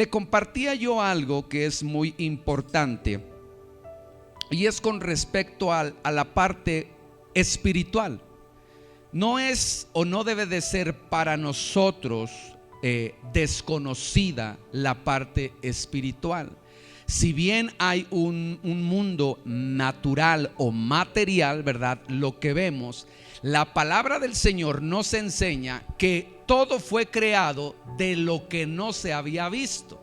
le compartía yo algo que es muy importante, y es con respecto a la parte espiritual. No es o no debe de ser para nosotros desconocida la parte espiritual. Si bien hay un mundo natural o material, ¿verdad? Lo que vemos, la palabra del Señor nos enseña que todo fue creado de lo que no se había visto,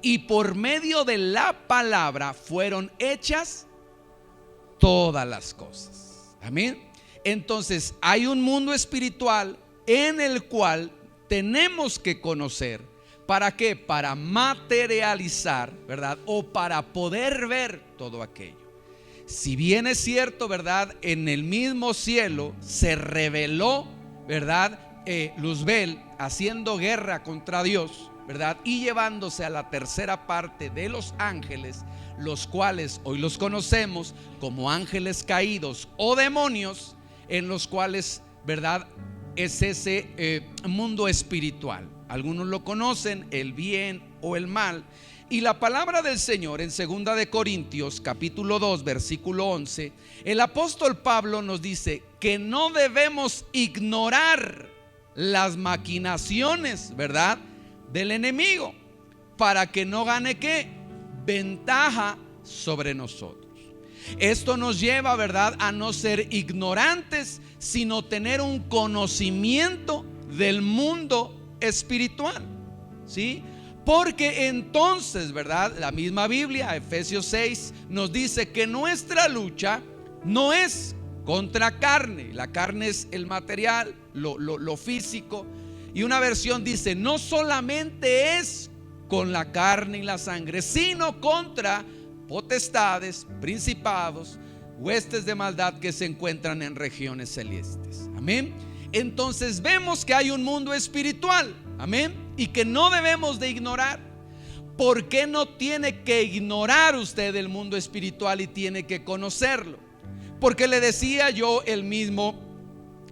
y por medio de la palabra fueron hechas todas las cosas. Amén. Entonces hay un mundo espiritual en el cual tenemos que conocer. ¿Para qué? Para materializar, ¿verdad? O para poder ver todo aquello. Si bien es cierto, ¿verdad? En el mismo cielo se reveló, ¿verdad? Luzbel haciendo guerra contra Dios, ¿verdad? Y llevándose a la tercera parte de los ángeles, los cuales hoy los conocemos como ángeles caídos o demonios, en los cuales, ¿verdad? Es ese mundo espiritual. Algunos lo conocen, el bien o el mal. Y la palabra del Señor en 2 de Corintios capítulo 2 versículo 11, el apóstol Pablo nos dice que no debemos ignorar las maquinaciones, ¿verdad?, del enemigo, para que no gane ¿qué? Ventaja sobre nosotros. Esto nos lleva, ¿verdad?, a no ser ignorantes, sino tener un conocimiento del mundo espiritual, ¿sí? Porque entonces, ¿verdad?, la misma Biblia, Efesios 6, nos dice que nuestra lucha no es contra carne. La carne es el material, lo físico. Y una versión dice, no solamente es con la carne y la sangre, sino contra potestades, principados, huestes de maldad que se encuentran en regiones celestes. Amén. Entonces vemos que hay un mundo espiritual, amén, y que no debemos de ignorar. ¿Por qué no tiene que ignorar usted el mundo espiritual y tiene que conocerlo? Porque le decía yo el mismo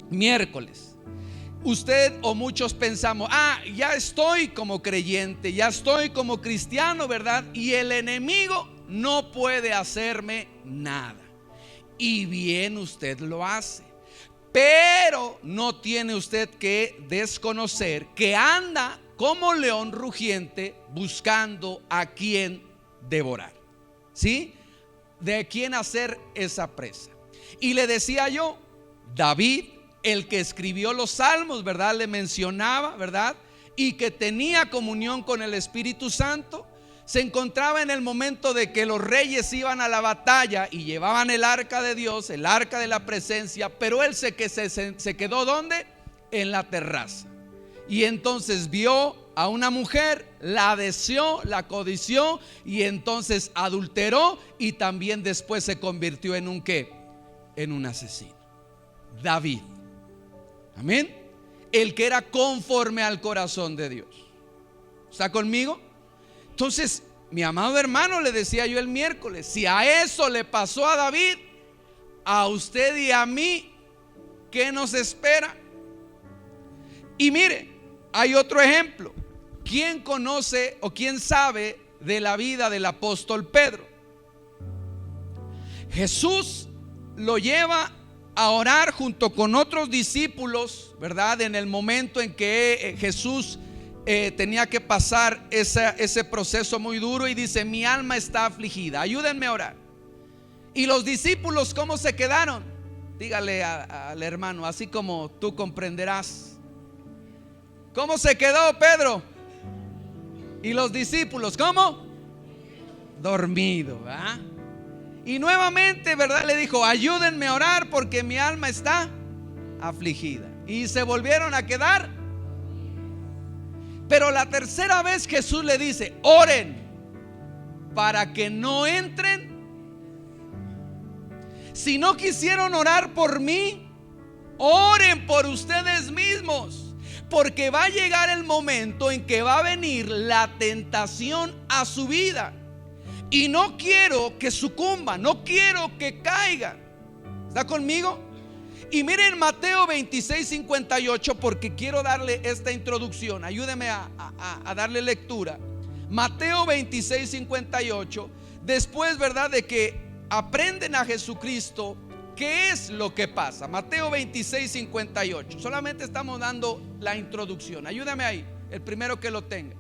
miércoles, usted o muchos pensamos, ya estoy como creyente, ya estoy como cristiano, ¿verdad? Y el enemigo no puede hacerme nada. Y bien usted lo hace. Pero no tiene usted que desconocer que anda como león rugiente buscando a quien devorar, ¿sí? De quién hacer esa presa. Y le decía yo, David, el que escribió los salmos, ¿verdad?, le mencionaba, ¿verdad?, y que tenía comunión con el Espíritu Santo, se encontraba en el momento de que los reyes iban a la batalla y llevaban el arca de Dios, el arca de la presencia, pero él se quedó ¿dónde? En la terraza. Y entonces vio a una mujer, la deseó, la codició, y entonces adulteró, y también después se convirtió en un ¿qué? En un asesino. David, amén, el que era conforme al corazón de Dios. ¿Está conmigo? Entonces, mi amado hermano, le decía yo el miércoles, si a eso le pasó a David, a usted y a mí, ¿qué nos espera? Y mire, hay otro ejemplo. ¿Quién conoce o quién sabe de la vida del apóstol Pedro? Jesús lo lleva a orar junto con otros discípulos, ¿verdad? En el momento en que Jesús tenía que pasar ese proceso muy duro, y dice, mi alma está afligida, ayúdenme a orar. Y los discípulos, ¿cómo se quedaron? Dígale al hermano, así como tú comprenderás. ¿Cómo se quedó Pedro? Y los discípulos, ¿cómo? Dormido, ¿verdad? Y nuevamente, ¿verdad?, le dijo, ayúdenme a orar porque mi alma está afligida. Y se volvieron a quedar. Pero la tercera vez Jesús le dice, oren para que no entren. Si no quisieron orar por mí, oren por ustedes mismos, porque va a llegar el momento en que va a venir la tentación a su vida. Y no quiero que sucumban, no quiero que caigan. ¿Está conmigo? Y miren Mateo 26:58, porque quiero darle esta introducción. Ayúdeme a darle lectura. Mateo 26, 58. Después, ¿verdad?, de que aprenden a Jesucristo, ¿qué es lo que pasa? Mateo 26, 58. Solamente estamos dando la introducción. Ayúdame ahí, el primero que lo tenga.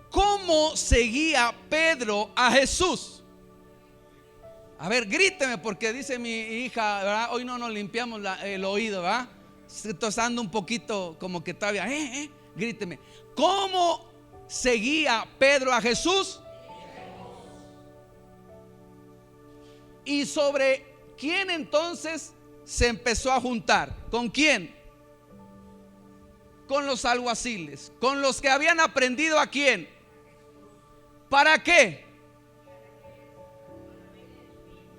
¿Cómo seguía Pedro a Jesús? A ver, gríteme, porque dice mi hija, ¿verdad? Hoy no nos limpiamos el oído, ¿verdad? Estoy tosando un poquito, como que todavía, gríteme. ¿Cómo seguía Pedro a Jesús? ¿Y sobre quién entonces se empezó a juntar? ¿Con quién? Con los alguaciles, con los que habían aprendido a quién. ¿Para qué?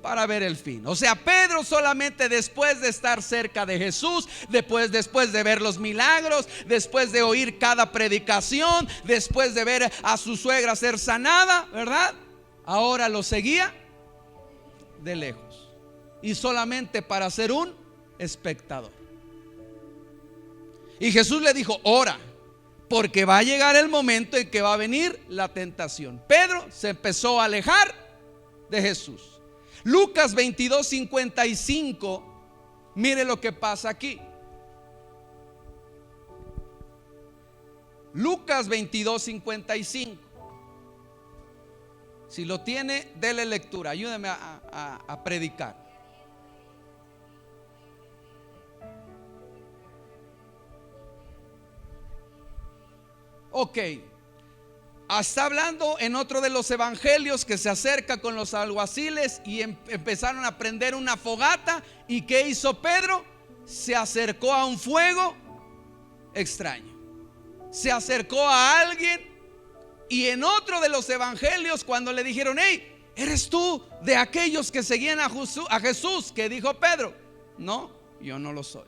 Para ver el fin. O sea, Pedro solamente después de estar cerca de Jesús, después de ver los milagros, después de oír cada predicación, después de ver a su suegra ser sanada, ¿verdad? Ahora lo seguía de lejos y solamente para ser un espectador. Y Jesús le dijo: ora, porque va a llegar el momento en que va a venir la tentación. Pedro se empezó a alejar de Jesús. Lucas 22, 55. Mire lo que pasa aquí. Lucas 22, 55. Si lo tiene, dele lectura. Ayúdeme a predicar. Ok, está hablando en otro de los evangelios que se acerca con los alguaciles y empezaron a prender una fogata. ¿Y qué hizo Pedro? Se acercó a un fuego extraño, se acercó a alguien. Y en otro de los evangelios, cuando le dijeron: hey, ¿eres tú de aquellos que seguían a Jesús? ¿Qué dijo Pedro? No, yo no lo soy.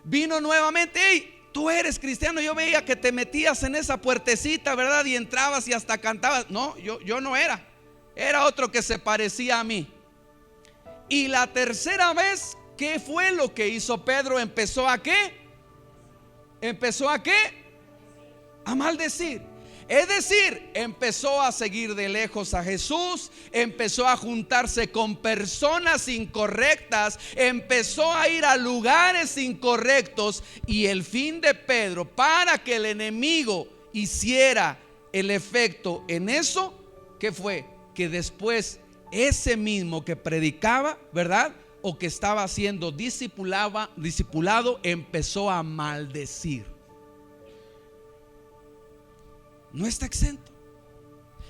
Vino nuevamente: hey, tú eres cristiano, yo veía que te metías en esa puertecita, ¿verdad? Y entrabas y hasta cantabas. No, yo no era. Era otro que se parecía a mí. Y la tercera vez, ¿qué fue lo que hizo Pedro? ¿Empezó a qué? ¿Empezó a qué? A maldecir. Es decir, empezó a seguir de lejos a Jesús, empezó a juntarse con personas incorrectas, empezó a ir a lugares incorrectos. Y el fin de Pedro, para que el enemigo hiciera el efecto en eso, ¿qué fue? Que después ese mismo que predicaba, ¿verdad?, o que estaba siendo discipulado, empezó a maldecir. No está exento.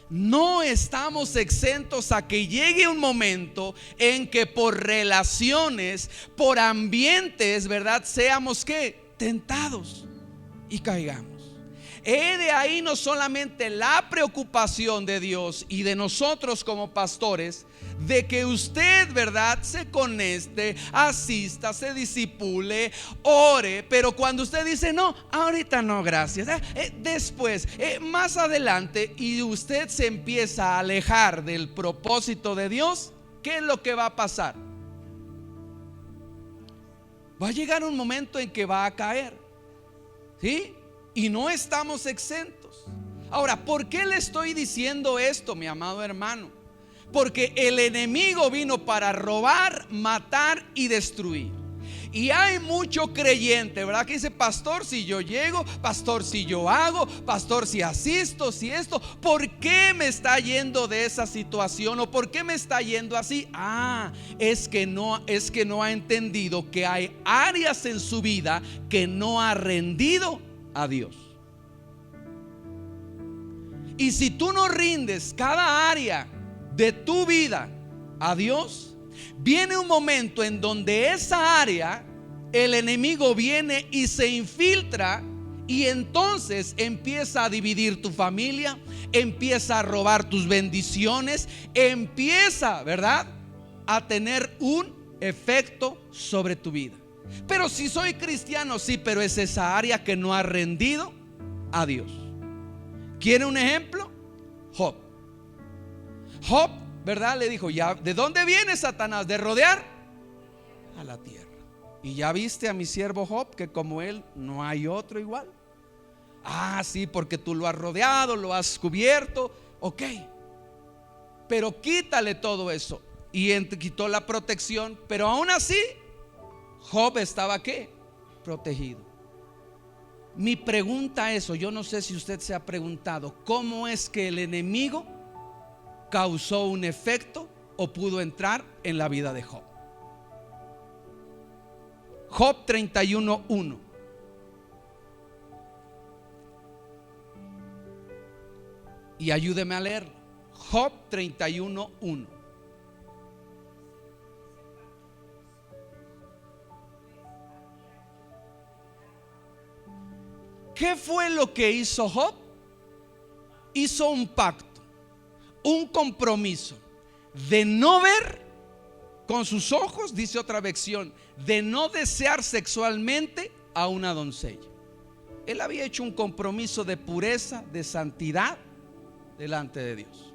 No estamos exentos a que llegue un momento en que por relaciones, por ambientes, ¿verdad?, seamos ¿qué? Tentados y caigamos. De ahí no solamente la preocupación de Dios y de nosotros como pastores, de que usted, ¿verdad?, se conecte, asista, se discipule, ore. Pero cuando usted dice: no, ahorita no, gracias, después, más adelante, y usted se empieza a alejar del propósito de Dios, ¿qué es lo que va a pasar? Va a llegar un momento en que va a caer, ¿sí? Y no estamos exentos. Ahora, ¿por qué le estoy diciendo esto, mi amado hermano? Porque el enemigo vino para robar, matar y destruir. Y hay mucho creyente, ¿verdad?, que dice: pastor, si yo llego, pastor, si yo hago, pastor, si asisto, si esto. ¿Por qué me está yendo de esa situación? ¿O por qué me está yendo así? Es que no ha entendido que hay áreas en su vida que no ha rendido a Dios. Y si tú no rindes cada área de tu vida a Dios, viene un momento en donde esa área, el enemigo viene y se infiltra, y entonces empieza a dividir tu familia, empieza a robar tus bendiciones, empieza, ¿verdad?, a tener un efecto sobre tu vida. Pero si soy cristiano, sí, pero es esa área que no ha rendido a Dios. ¿Quiere un ejemplo? Job. Job, ¿verdad? Le dijo, ya, ¿de dónde viene Satanás? De rodear a la tierra. Y ya viste a mi siervo Job, que como él no hay otro igual. Ah, sí, porque tú lo has rodeado, lo has cubierto. Ok, pero quítale todo eso. Y quitó la protección, pero aún así Job estaba ¿qué? Protegido. Mi pregunta es, yo no sé si usted se ha preguntado, ¿cómo es que el enemigo causó un efecto o pudo entrar en la vida de Job? Job 31:1. Y ayúdeme a leerlo. Job 31:1. ¿Qué fue lo que hizo Job? Hizo un pacto, un compromiso de no ver con sus ojos, dice otra versión, de no desear sexualmente a una doncella. Él había hecho un compromiso de pureza, de santidad delante de Dios.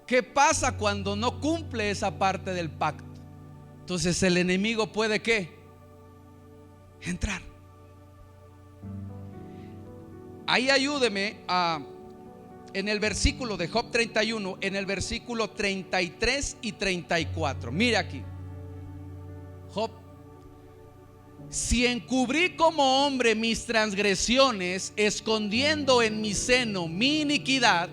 ¿Qué pasa cuando no cumple esa parte del pacto? Entonces el enemigo puede ¿qué? Entrar. Ahí ayúdeme en el versículo de Job 31, en el versículo 33 y 34. Mire aquí, Job: si encubrí como hombre mis transgresiones, escondiendo en mi seno mi iniquidad,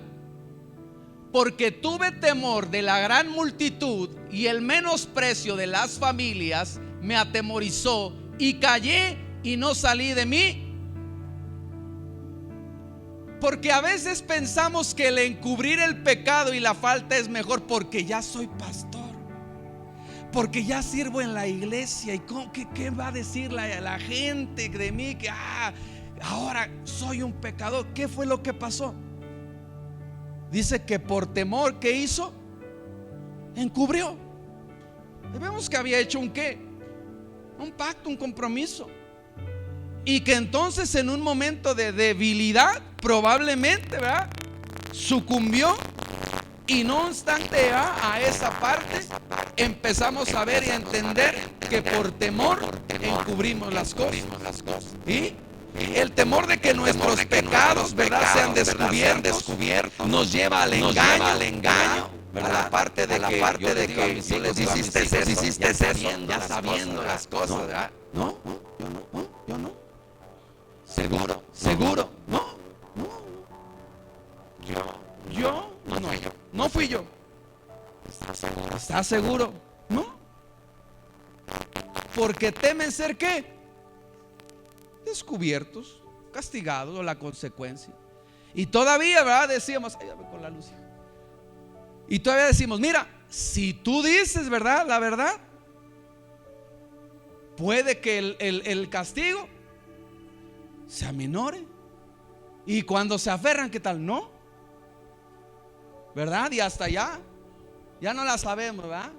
porque tuve temor de la gran multitud y el menosprecio de las familias me atemorizó, y callé y no salí de mí. Porque a veces pensamos que el encubrir el pecado y la falta es mejor, porque ya soy pastor, porque ya sirvo en la iglesia, y ¿qué va a decir la gente de mí? Que ahora soy un pecador. ¿Qué fue lo que pasó? Dice que por temor, ¿qué hizo? Encubrió. Vemos que había hecho un ¿qué? Un pacto, un compromiso. Y que entonces en un momento de debilidad probablemente, ¿verdad?, sucumbió. Y no obstante a esa parte, empezamos a ver y a entender que por temor encubrimos las cosas. ¿Y? El temor de que nuestros pecados, ¿verdad?, sean descubiertos, nos lleva al engaño, ¿verdad? La parte de que yo les hiciste eso, ya sabiendo las cosas, ¿verdad? No, yo no. Seguro, no fui yo. ¿Estás seguro? No. Porque temen ser ¿qué? Descubiertos, castigados, o la consecuencia. Y todavía, ¿verdad?, decíamos, ayúdame con la luz. Y todavía decimos, mira, si tú dices, ¿verdad?, la verdad, puede que el castigo se aminore. Y cuando se aferran, ¿qué tal? No, ¿verdad? Y hasta ya no la sabemos, ¿verdad?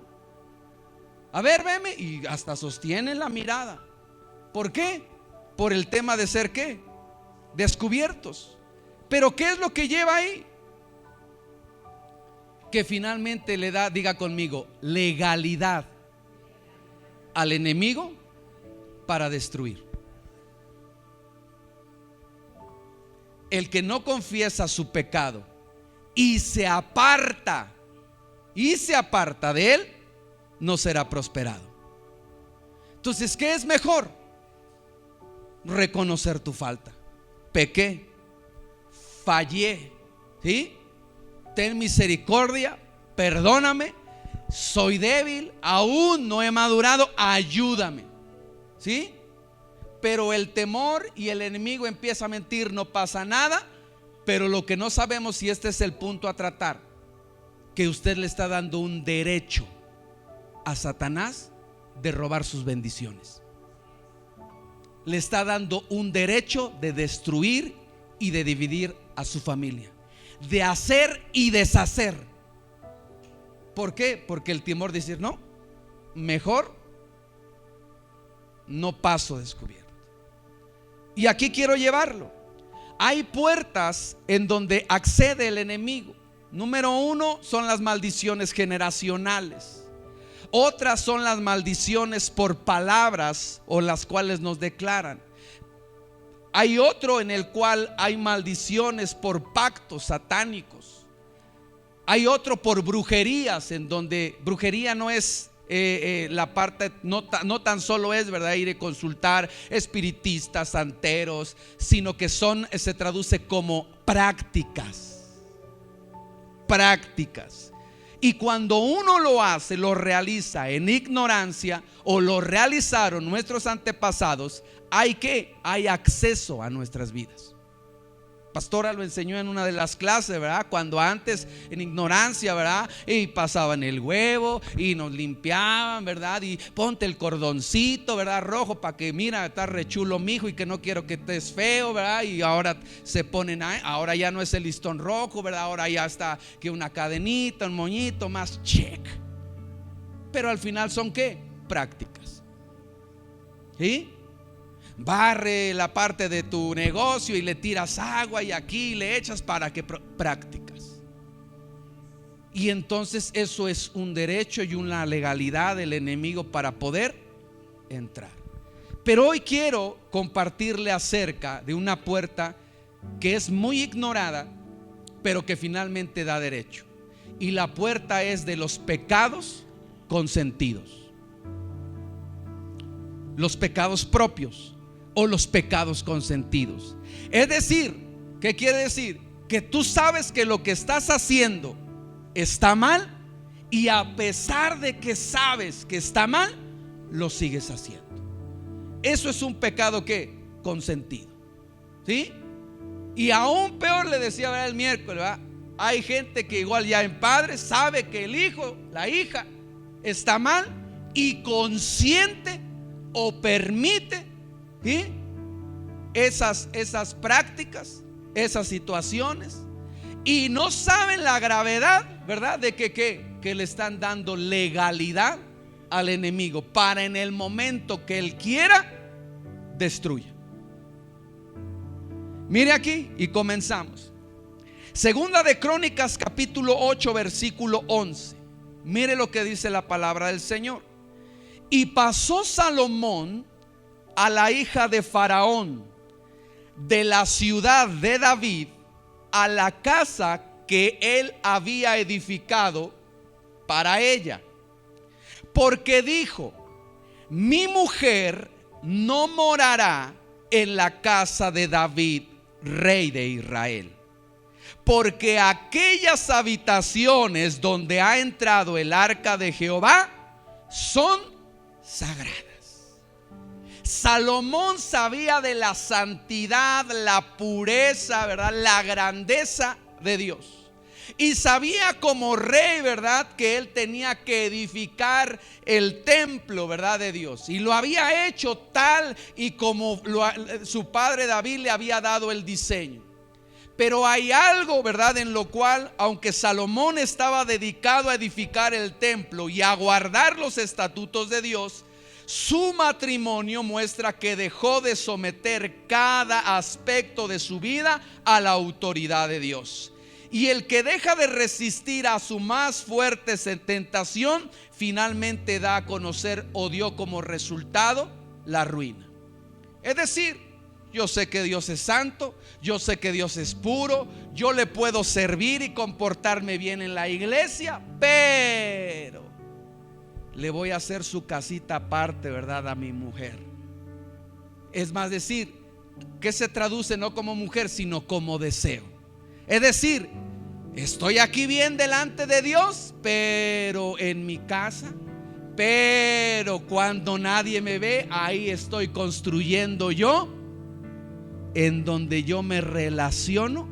A ver, veme. Y hasta sostienen la mirada. ¿Por qué? Por el tema de ser ¿qué? Descubiertos. Pero ¿qué es lo que lleva ahí? Que finalmente le da, diga conmigo, legalidad al enemigo para destruir. El que no confiesa su pecado y se aparta de él, no será prosperado. Entonces, ¿qué es mejor? Reconocer tu falta. Pequé, fallé, ¿sí? Ten misericordia, perdóname, soy débil, aún no he madurado, ayúdame, ¿sí? Pero el temor y el enemigo empieza a mentir, no pasa nada. Pero lo que no sabemos, y este es el punto a tratar, que usted le está dando un derecho a Satanás de robar sus bendiciones. Le está dando un derecho de destruir y de dividir a su familia, de hacer y deshacer. ¿Por qué? Porque el temor de decir, no, mejor no paso descubierto. Y aquí quiero llevarlo. hay puertas en donde accede el enemigo. Número uno son las maldiciones generacionales. Otras son las maldiciones por palabras o las cuales nos declaran. Hay otro en el cual hay maldiciones por pactos satánicos. Hay otro por brujerías, en donde brujería no es la parte, no tan solo es, ¿verdad?, ir a consultar espiritistas, santeros, sino que se traduce como prácticas. Y cuando uno lo hace, lo realiza en ignorancia, o lo realizaron nuestros antepasados, hay acceso a nuestras vidas. Pastora lo enseñó en una de las clases, ¿verdad? Cuando antes en ignorancia, ¿verdad? Y pasaban el huevo y nos limpiaban, ¿verdad? Y ponte el cordoncito, ¿verdad? Rojo, para que mira, está re chulo mijo y que no quiero que estés feo, ¿verdad? Y ahora se ponen, ahora ya no es el listón rojo, ¿verdad? Ahora ya está que una cadenita, un moñito más, check. Pero al final son ¿qué? Prácticas. ¿Sí? Barre la parte de tu negocio y le tiras agua y aquí le echas para que prácticas. Y entonces eso es un derecho y una legalidad del enemigo para poder entrar. Pero hoy quiero compartirle acerca de una puerta que es muy ignorada, pero que finalmente da derecho. Y la puerta es de los pecados consentidos. Los pecados propios o los pecados consentidos. Es decir, ¿qué quiere decir? Que tú sabes que lo que estás haciendo está mal, y a pesar de que sabes que está mal, lo sigues haciendo. Eso es un pecado que consentido, ¿sí? Y aún peor, le decía, ¿verdad?, el miércoles, ¿verdad? Hay gente que igual ya en padre sabe que el hijo, la hija está mal, y consciente o permite, ¿sí?, esas prácticas, esas situaciones, y no saben la gravedad, ¿verdad?, de que le están dando legalidad al enemigo para en el momento que él quiera destruya. Mire aquí y comenzamos. Segunda de Crónicas capítulo 8 versículo 11. Mire lo que dice la palabra del Señor. Y pasó Salomón a la hija de Faraón de la ciudad de David a la casa que él había edificado para ella, porque dijo: mi mujer no morará en la casa de David, rey de Israel, porque aquellas habitaciones donde ha entrado el arca de Jehová son sagradas. Salomón sabía de la santidad, la pureza, ¿verdad?, la grandeza de Dios. Y sabía como rey, ¿verdad?, que él tenía que edificar el templo, ¿verdad?, de Dios. Y lo había hecho tal y como su padre David le había dado el diseño. Pero hay algo, ¿verdad?, en lo cual, aunque Salomón estaba dedicado a edificar el templo y a guardar los estatutos de Dios, su matrimonio muestra que dejó de someter cada aspecto de su vida a la autoridad de Dios. Y el que deja de resistir a su más fuerte tentación, finalmente da a conocer o dio como resultado la ruina. Es decir, yo sé que Dios es santo, yo sé que Dios es puro, yo le puedo servir y comportarme bien en la iglesia, pero le voy a hacer su casita aparte, ¿verdad?, a mi mujer. Es más, decir que se traduce no como mujer, sino como deseo. Es decir, estoy aquí bien delante de Dios, pero en mi casa, pero cuando nadie me ve, ahí estoy construyendo yo, en donde yo me relaciono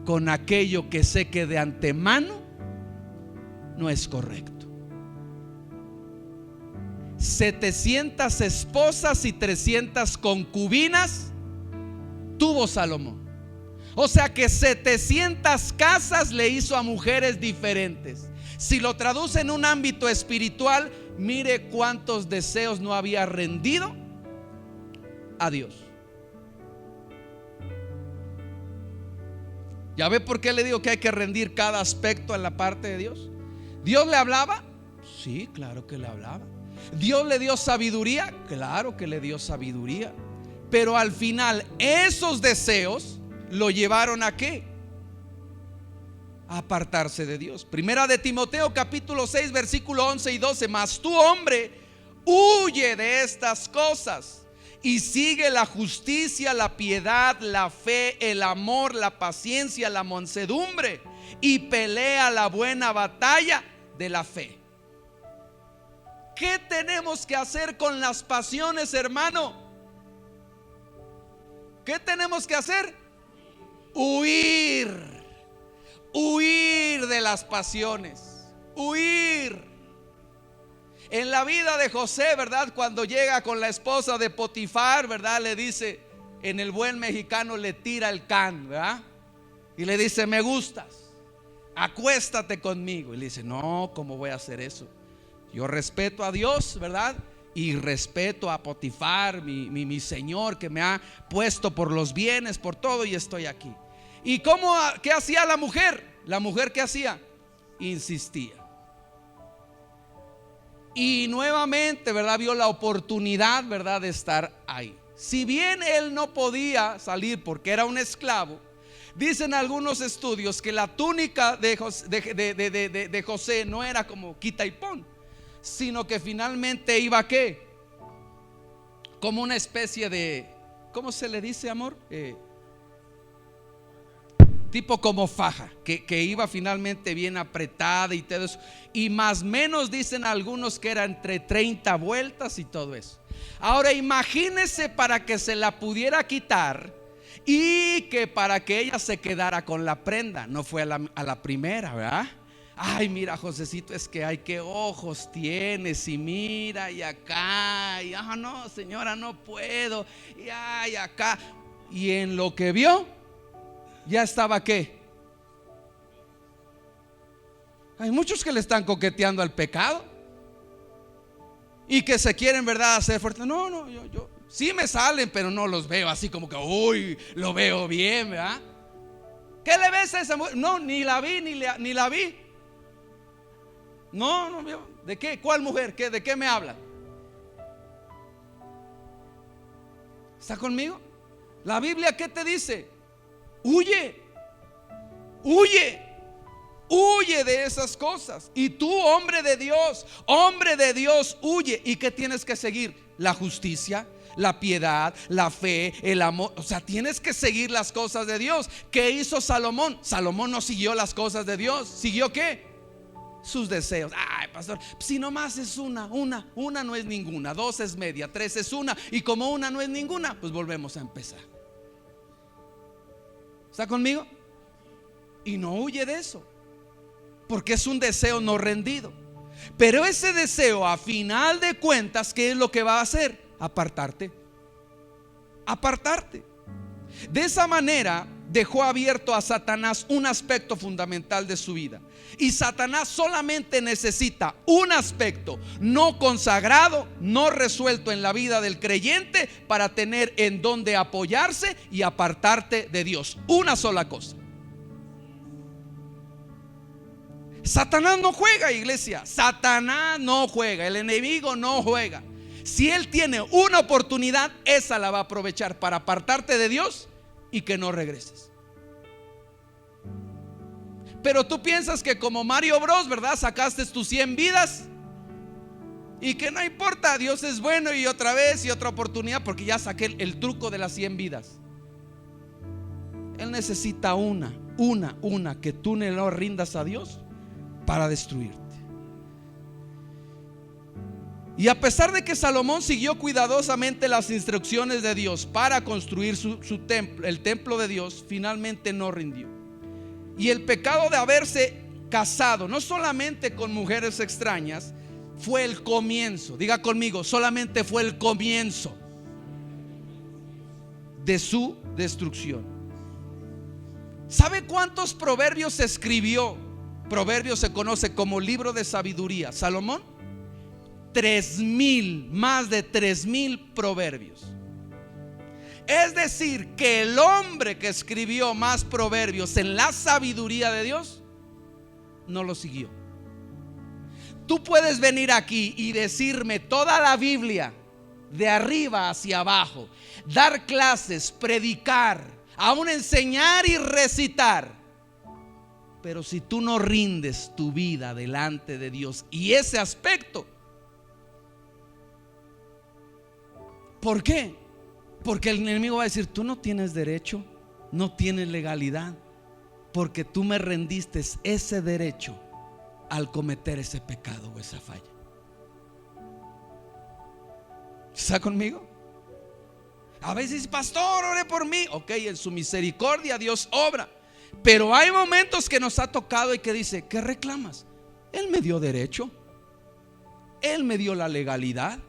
con aquello que sé que de antemano no es correcto. 700 esposas y 300 concubinas tuvo Salomón. O sea que 700 casas le hizo a mujeres diferentes. Si lo traduce en un ámbito espiritual, mire cuántos deseos no había rendido a Dios. ¿Ya ve por qué le digo que hay que rendir cada aspecto en la parte de Dios? ¿Dios le hablaba? Sí, claro que le hablaba. ¿Dios le dio sabiduría? Claro que le dio sabiduría. Pero al final esos deseos lo llevaron ¿a qué? A apartarse de Dios. Primera de Timoteo capítulo 6 versículo 11 y 12. Mas tú, hombre, huye de estas cosas y sigue la justicia, la piedad, la fe, el amor, la paciencia, la mansedumbre, y pelea la buena batalla de la fe. ¿Qué tenemos que hacer con las pasiones, hermano? ¿Qué tenemos que hacer? Huir de las pasiones, huir. En la vida de José, ¿verdad? Cuando llega con la esposa de Potifar, ¿verdad? Le dice, en el buen mexicano le tira el can, ¿verdad? Y le dice, me gustas, acuéstate conmigo. Y le dice, no, ¿cómo voy a hacer eso? Yo respeto a Dios, ¿verdad? Y respeto a Potifar, mi señor, que me ha puesto por los bienes, por todo, y estoy aquí. ¿Y qué hacía la mujer? La mujer, ¿qué hacía? Insistía. Y nuevamente, ¿verdad? Vio la oportunidad, ¿verdad? De estar ahí. Si bien él no podía salir porque era un esclavo, dicen algunos estudios que la túnica de José no era como quita y pon, sino que finalmente iba ¿qué? Como una especie de, ¿cómo se le dice, amor? Tipo como faja, que iba finalmente bien apretada y todo eso. Y más o menos dicen algunos que era entre 30 vueltas y todo eso. Ahora imagínese para que se la pudiera quitar y que para que ella se quedara con la prenda. No fue a la primera, ¿verdad? Ay, mira, Josecito, es que ay, qué ojos tienes, y mira, y acá, y no, señora, no puedo, y ay, acá. Y en lo que vio, ya estaba ¿qué? Hay muchos que le están coqueteando al pecado y que se quieren, ¿verdad?, hacer fuertes. No, yo sí me salen, pero no los veo así como que, uy, lo veo bien, ¿verdad? ¿Qué le ves a esa mujer? No, ni la vi, ni la vi. No, ¿de qué? ¿Cuál mujer? ¿De qué me habla? ¿Está conmigo? La Biblia, ¿qué te dice? Huye de esas cosas. Y tú, hombre de Dios, huye. ¿Y qué tienes que seguir? La justicia, la piedad, la fe, el amor. O sea, tienes que seguir las cosas de Dios. ¿Qué hizo Salomón? Salomón no siguió las cosas de Dios. ¿Siguió qué? Sus deseos. Ay, pastor, si nomás es una no es ninguna, 2 es media, 3 es una, y como una no es ninguna, pues volvemos a empezar. ¿Está conmigo? Y no huye de eso, porque es un deseo no rendido. Pero ese deseo, a final de cuentas, ¿qué es lo que va a hacer? Apartarte. De esa manera dejó abierto a Satanás un aspecto fundamental de su vida. Y Satanás solamente necesita un aspecto no consagrado, no resuelto en la vida del creyente, para tener en donde apoyarse y apartarte de Dios. Una sola cosa. Satanás no juega, iglesia. Satanás no juega. El enemigo no juega. Si él tiene una oportunidad, esa la va a aprovechar para apartarte de Dios y que no regreses. Pero tú piensas que como Mario Bros, ¿verdad? Sacaste tus 100 vidas y que no importa, Dios es bueno, y otra vez y otra oportunidad, porque ya saqué el truco de las 100 vidas. Él necesita una que tú no lo rindas a Dios para destruirte. Y a pesar de que Salomón siguió cuidadosamente las instrucciones de Dios para construir su templo, el templo de Dios, finalmente no rindió. Y el pecado de haberse casado, no solamente con mujeres extrañas, fue el comienzo. Diga conmigo, solamente fue el comienzo de su destrucción. ¿Sabe cuántos proverbios escribió? Proverbios se conoce como libro de sabiduría. Salomón, 3,000, más de 3,000 proverbios. Es decir, que el hombre que escribió más proverbios en la sabiduría de Dios no lo siguió. Tú puedes venir aquí y decirme toda la Biblia de arriba hacia abajo, dar clases, predicar, aún enseñar y recitar, pero si tú no rindes tu vida delante de Dios y ese aspecto, ¿por qué? Porque el enemigo va a decir: tú no tienes derecho, no tienes legalidad, porque tú me rendiste ese derecho al cometer ese pecado o esa falla. ¿Está conmigo? A veces: pastor, ore por mí. Ok, en su misericordia Dios obra, pero hay momentos que nos ha tocado y que dice: ¿qué reclamas? Él me dio derecho, Él me dio la legalidad.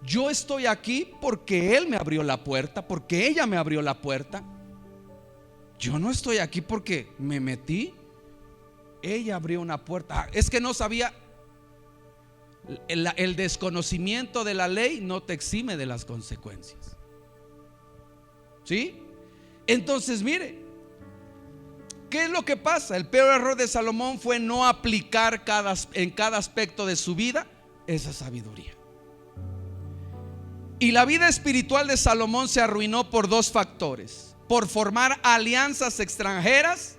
Yo estoy aquí porque Él me abrió la puerta, porque ella me abrió la puerta. Yo no estoy aquí porque me metí. Ella abrió una puerta. Es que no sabía. El desconocimiento de la ley no te exime de las consecuencias. ¿Sí? Entonces, mire, ¿qué es lo que pasa? El peor error de Salomón fue no aplicar en cada aspecto de su vida esa sabiduría. Y la vida espiritual de Salomón se arruinó por dos factores: por formar alianzas extranjeras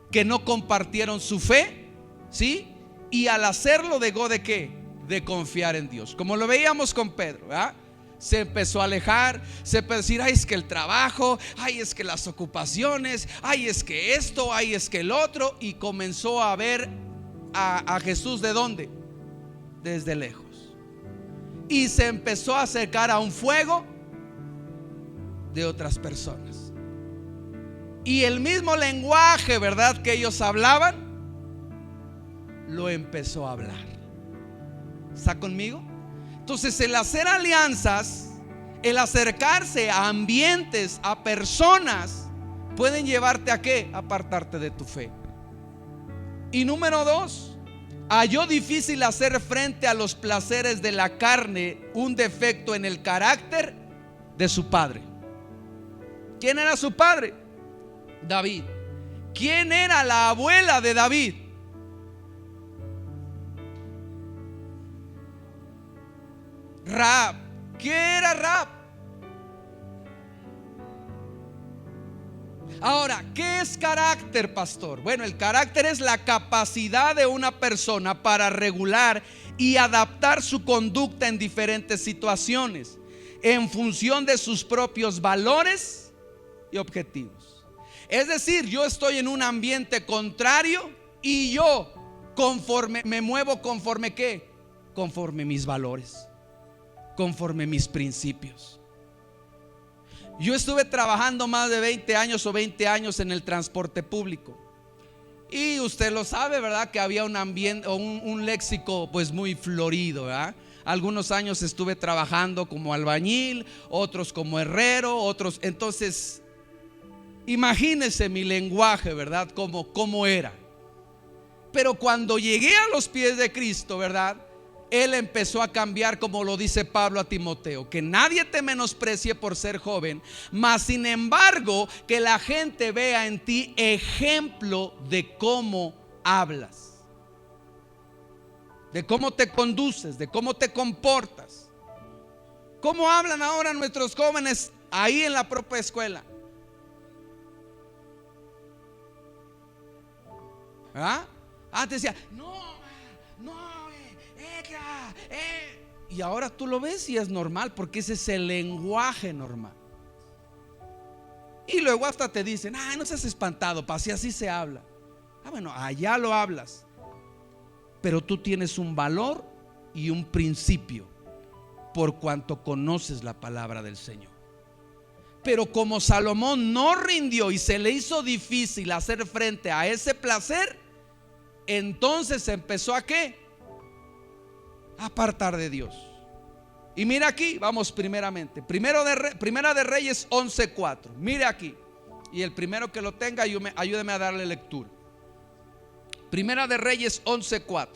que no compartieron su fe, ¿sí? Y al hacerlo dejó de ¿qué? De confiar en Dios. Como lo veíamos con Pedro, ¿verdad? Se empezó a alejar, se empezó a decir: ay, es que el trabajo, ay, es que las ocupaciones, ay, es que esto, ay, es que el otro. Y comenzó a ver a Jesús, ¿de dónde? Desde lejos. Y se empezó a acercar a un fuego de otras personas. Y el mismo lenguaje, ¿verdad?, que ellos hablaban, lo empezó a hablar. ¿Está conmigo? Entonces, el hacer alianzas, el acercarse a ambientes, a personas, pueden llevarte a ¿qué? Apartarte de tu fe. Y número dos, halló difícil hacer frente a los placeres de la carne, un defecto en el carácter de su padre. ¿Quién era su padre? David. ¿Quién era la abuela de David? Rahab. ¿Qué era Rahab? Ahora, ¿qué es carácter, pastor? Bueno, el carácter es la capacidad de una persona para regular y adaptar su conducta en diferentes situaciones en función de sus propios valores y objetivos. Es decir, yo estoy en un ambiente contrario y yo me muevo conforme ¿qué? Conforme mis valores, conforme mis principios. Yo estuve trabajando más de 20 años o 20 años en el transporte público. Y usted lo sabe, ¿verdad? Que había un ambiente o un léxico pues muy florido, ¿verdad? Algunos años estuve trabajando como albañil, otros como herrero, otros. Entonces, imagínese mi lenguaje, ¿verdad? Cómo era. Pero cuando llegué a los pies de Cristo, ¿verdad?, Él empezó a cambiar, como lo dice Pablo a Timoteo: que nadie te menosprecie por ser joven, mas sin embargo que la gente vea en ti ejemplo de cómo hablas, de cómo te conduces, de cómo te comportas. ¿Cómo hablan ahora nuestros jóvenes ahí en la propia escuela? ¿Ah? Antes decía: no. Y ahora tú lo ves y es normal, porque ese es el lenguaje normal. Y luego hasta te dicen: ay, no seas espantado, pa, si así se habla. Bueno, allá lo hablas, pero tú tienes un valor y un principio por cuanto conoces la palabra del Señor. Pero como Salomón no rindió y se le hizo difícil hacer frente a ese placer, entonces empezó a ¿qué? Apartar de Dios. Y mira aquí, vamos primeramente, Primera de Reyes 11:4. Mire aquí, y el primero que lo tenga, ayúdeme a darle lectura. Primera de Reyes 11:4.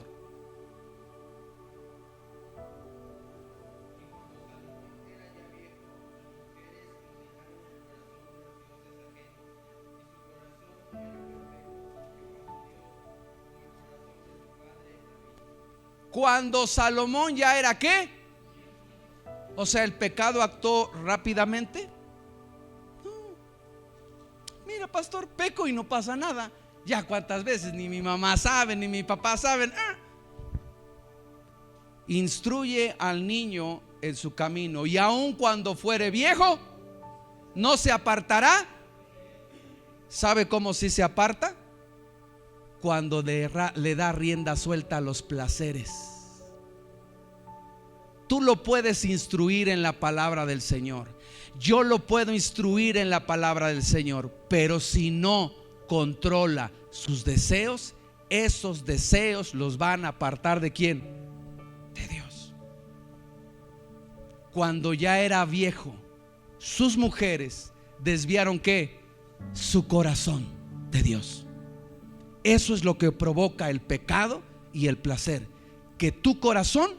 Cuando Salomón ya era ¿qué? O sea, el pecado actuó rápidamente. No. Mira, pastor, peco y no pasa nada. Ya cuántas veces ni mi mamá sabe, ni mi papá saben. Instruye al niño en su camino, y aun cuando fuere viejo, no se apartará. ¿Sabe cómo si se aparta? Cuando le da rienda suelta a los placeres. Tú lo puedes instruir en la palabra del Señor. Yo lo puedo instruir en la palabra del Señor, pero si no controla sus deseos, esos deseos los van a apartar ¿de quién? De Dios. Cuando ya era viejo, sus mujeres desviaron ¿qué? Su corazón de Dios. Eso es lo que provoca el pecado y el placer, que tu corazón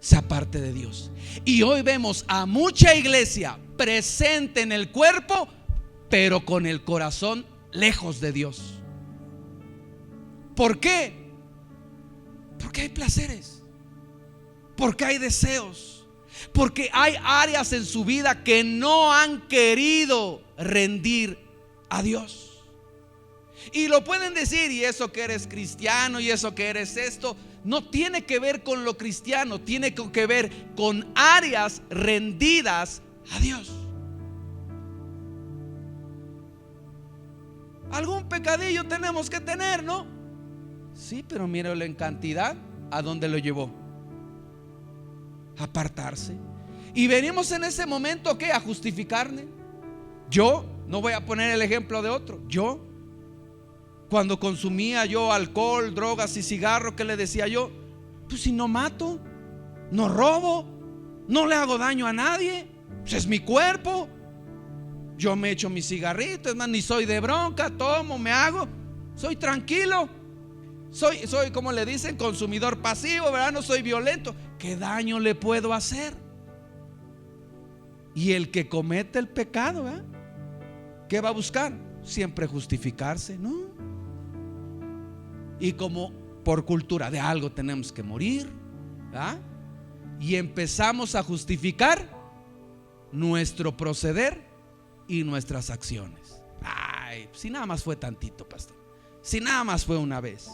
se aparte de Dios. Y hoy vemos a mucha iglesia presente en el cuerpo, pero con el corazón lejos de Dios. ¿Por qué? Porque hay placeres, porque hay deseos, porque hay áreas en su vida que no han querido rendir a Dios. Y lo pueden decir, y eso que eres cristiano, y eso que eres esto, no tiene que ver con lo cristiano, tiene que ver con áreas rendidas a Dios. Algún pecadillo tenemos que tener, ¿no? Sí, pero míralo en cantidad. ¿A dónde lo llevó? A apartarse. Y venimos en ese momento ¿qué? A justificarme. Yo no voy a poner el ejemplo de otro. Yo, cuando consumía yo alcohol, drogas y cigarro, ¿qué le decía yo? Pues si no mato, no robo, no le hago daño a nadie, pues es mi cuerpo. Yo me echo mis cigarritos, man, ni soy de bronca, tomo, me hago, soy tranquilo. Soy como le dicen, consumidor pasivo, ¿verdad? No soy violento. ¿Qué daño le puedo hacer? Y el que comete el pecado, ¿verdad? ¿Qué va a buscar? Siempre justificarse, ¿no? Y como por cultura de algo tenemos que morir, ¿verdad? Y empezamos a justificar nuestro proceder y nuestras acciones. Ay, si nada más fue tantito, pastor, si nada más fue una vez.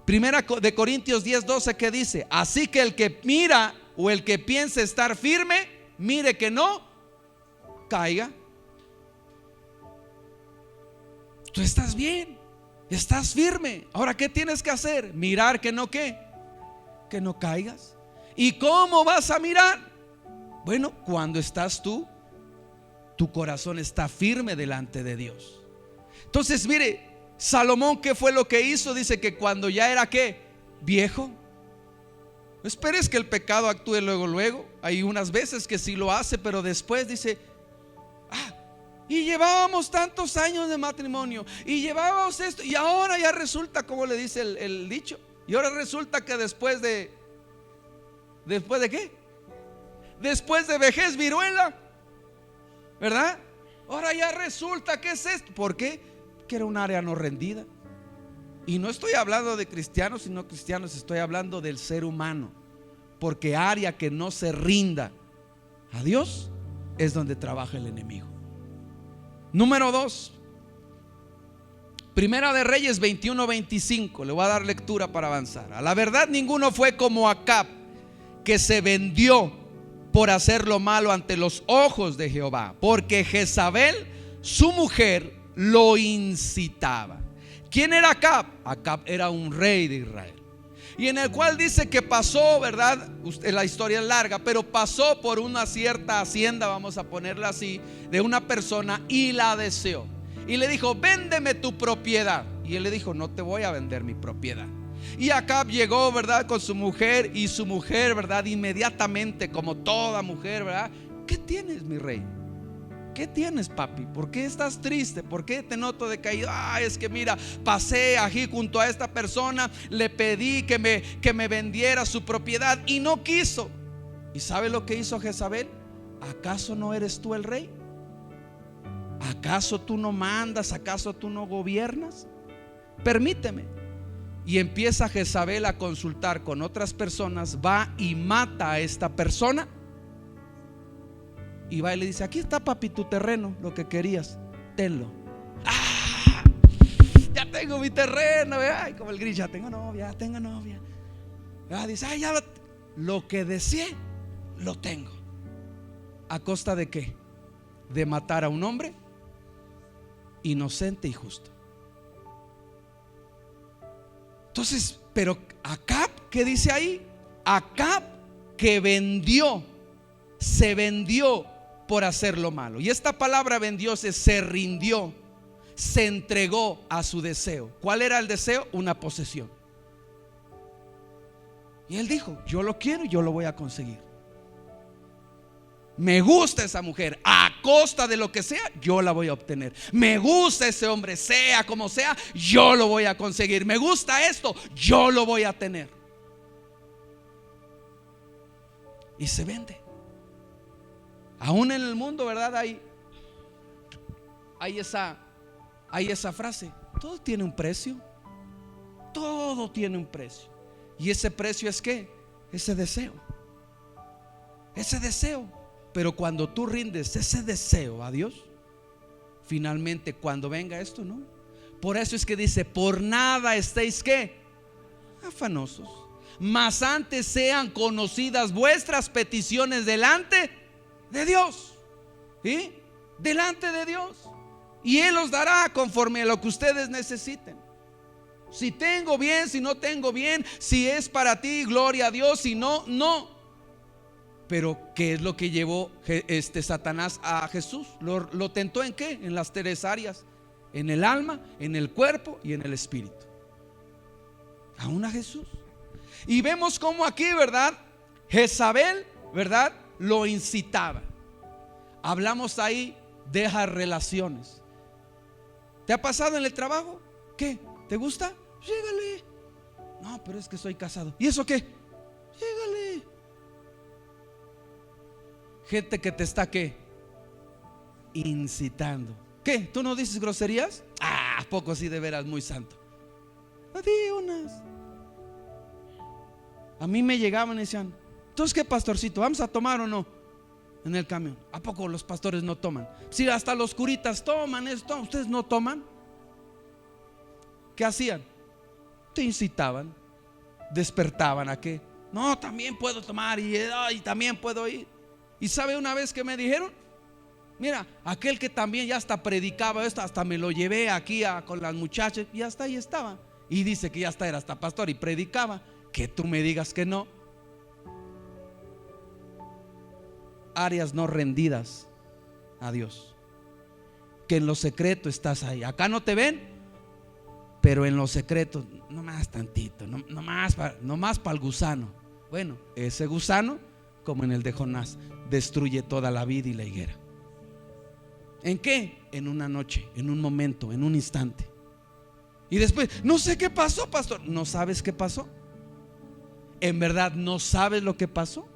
Primera de Corintios 10:12, que dice: así que el que mira o el que piense estar firme, mire que no caiga. Tú estás bien, estás firme. Ahora, ¿qué tienes que hacer? Mirar que no ¿qué? Que no caigas. ¿Y cómo vas a mirar? Bueno, cuando estás tú, tu corazón está firme delante de Dios. Entonces, mire, Salomón, ¿qué fue lo que hizo? Dice que cuando ya era ¿qué? Viejo. No esperes que el pecado actúe luego. Hay unas veces que sí lo hace, pero después dice: y llevábamos tantos años de matrimonio, y llevábamos esto, y ahora ya resulta, como le dice el dicho, y ahora resulta que después de ¿qué? Después de vejez, viruela, ¿verdad? Ahora ya resulta que es esto. ¿Por qué? Que era un área no rendida. Y no estoy hablando de cristianos y no cristianos, estoy hablando del ser humano, porque área que no se rinda a Dios es donde trabaja el enemigo. Número 2, Primera de Reyes 21:25. Le voy a dar lectura para avanzar. A la verdad, ninguno fue como Acab, que se vendió por hacer lo malo ante los ojos de Jehová, porque Jezabel, su mujer, lo incitaba. ¿Quién era Acab? Acab era un rey de Israel, y en el cual dice que pasó, ¿verdad? La historia es larga, pero pasó por una cierta hacienda, vamos a ponerla así, de una persona, y la deseó. Y le dijo: véndeme tu propiedad. Y él le dijo: no te voy a vender mi propiedad. Y Acab llegó, ¿verdad? Con su mujer, y su mujer, ¿verdad? Inmediatamente, como toda mujer, ¿verdad? ¿Qué tienes, mi rey? ¿Qué tienes, papi? ¿Por qué estás triste? ¿Por qué te noto decaído? Es que mira, pasé aquí junto a esta persona, le pedí que me vendiera su propiedad y no quiso. ¿Y sabe lo que hizo Jezabel? ¿Acaso no eres tú el rey? ¿Acaso tú no mandas? ¿Acaso tú no gobiernas? Permíteme. y empieza Jezabel a consultar con otras personas, va y mata a esta persona. Y va y le dice: aquí está, papi, tu terreno, lo que querías, tenlo. ¡Ah! Ya tengo mi terreno. Ay, como el Grinch, ya tengo novia, tengo novia. Dice: ay, ya lo que deseé, lo tengo. ¿A costa de qué? De matar a un hombre inocente y justo. Entonces, pero Acab, ¿qué dice ahí? Acab, que vendió, se vendió por hacer lo malo. Y esta palabra vendió, se rindió, se entregó a su deseo. ¿Cuál era el deseo? Una posesión. Y él dijo: yo lo quiero y yo lo voy a conseguir. Me gusta esa mujer, a costa de lo que sea, yo la voy a obtener. Me gusta ese hombre, sea como sea, yo lo voy a conseguir. Me gusta esto, yo lo voy a tener. Y se vende. Aún en el mundo, ¿verdad? Hay esa frase: todo tiene un precio. Todo tiene un precio. Y ese precio es ¿qué? Ese deseo. Ese deseo. Pero cuando tú rindes ese deseo a Dios, finalmente cuando venga esto, no. Por eso es que dice: por nada estéis ¿qué? Afanosos, mas antes sean conocidas vuestras peticiones delante de Dios. ¿Sí? Delante de Dios. Y Él os dará conforme a lo que ustedes necesiten. Si tengo bien, si no tengo bien, si es para ti, gloria a Dios, si no, no. Pero ¿qué es lo que llevó Satanás a Jesús? ¿Lo tentó en qué? En las tres áreas: en el alma, en el cuerpo y en el espíritu. Aún a Jesús. Y vemos cómo aquí, ¿verdad? Jezabel, ¿verdad? Lo incitaba. Hablamos ahí de las relaciones. ¿Te ha pasado en el trabajo? ¿Qué? ¿Te gusta? Llégale. No, pero es que soy casado. ¿Y eso qué? Llégale. Gente que te está ¿qué? Incitando. ¿Qué? ¿Tú no dices groserías? ¿A poco sí de veras muy santo? Di unas. A mí me llegaban y decían: ¿entonces qué, pastorcito? ¿Vamos a tomar o no? En el camión. ¿A poco los pastores no toman? Si hasta los curitas toman esto, ¿ustedes no toman? ¿Qué hacían? Te incitaban, despertaban a qué. No, también puedo tomar y también puedo ir. ¿Y sabe una vez que me dijeron? Mira, aquel que también ya hasta predicaba esto, hasta me lo llevé aquí con las muchachas y hasta ahí estaba. Y dice que ya hasta era hasta pastor y predicaba. Que tú me digas que no. Áreas no rendidas a Dios. Que en lo secreto estás ahí. Acá no te ven, pero en lo secreto, nomás tantito, nomás para el gusano. Bueno, ese gusano, como en el de Jonás, destruye toda la vid y la higuera. ¿En qué? En una noche, en un momento, en un instante. Y después, no sé qué pasó, pastor. ¿No sabes qué pasó? ¿En verdad no sabes lo que pasó?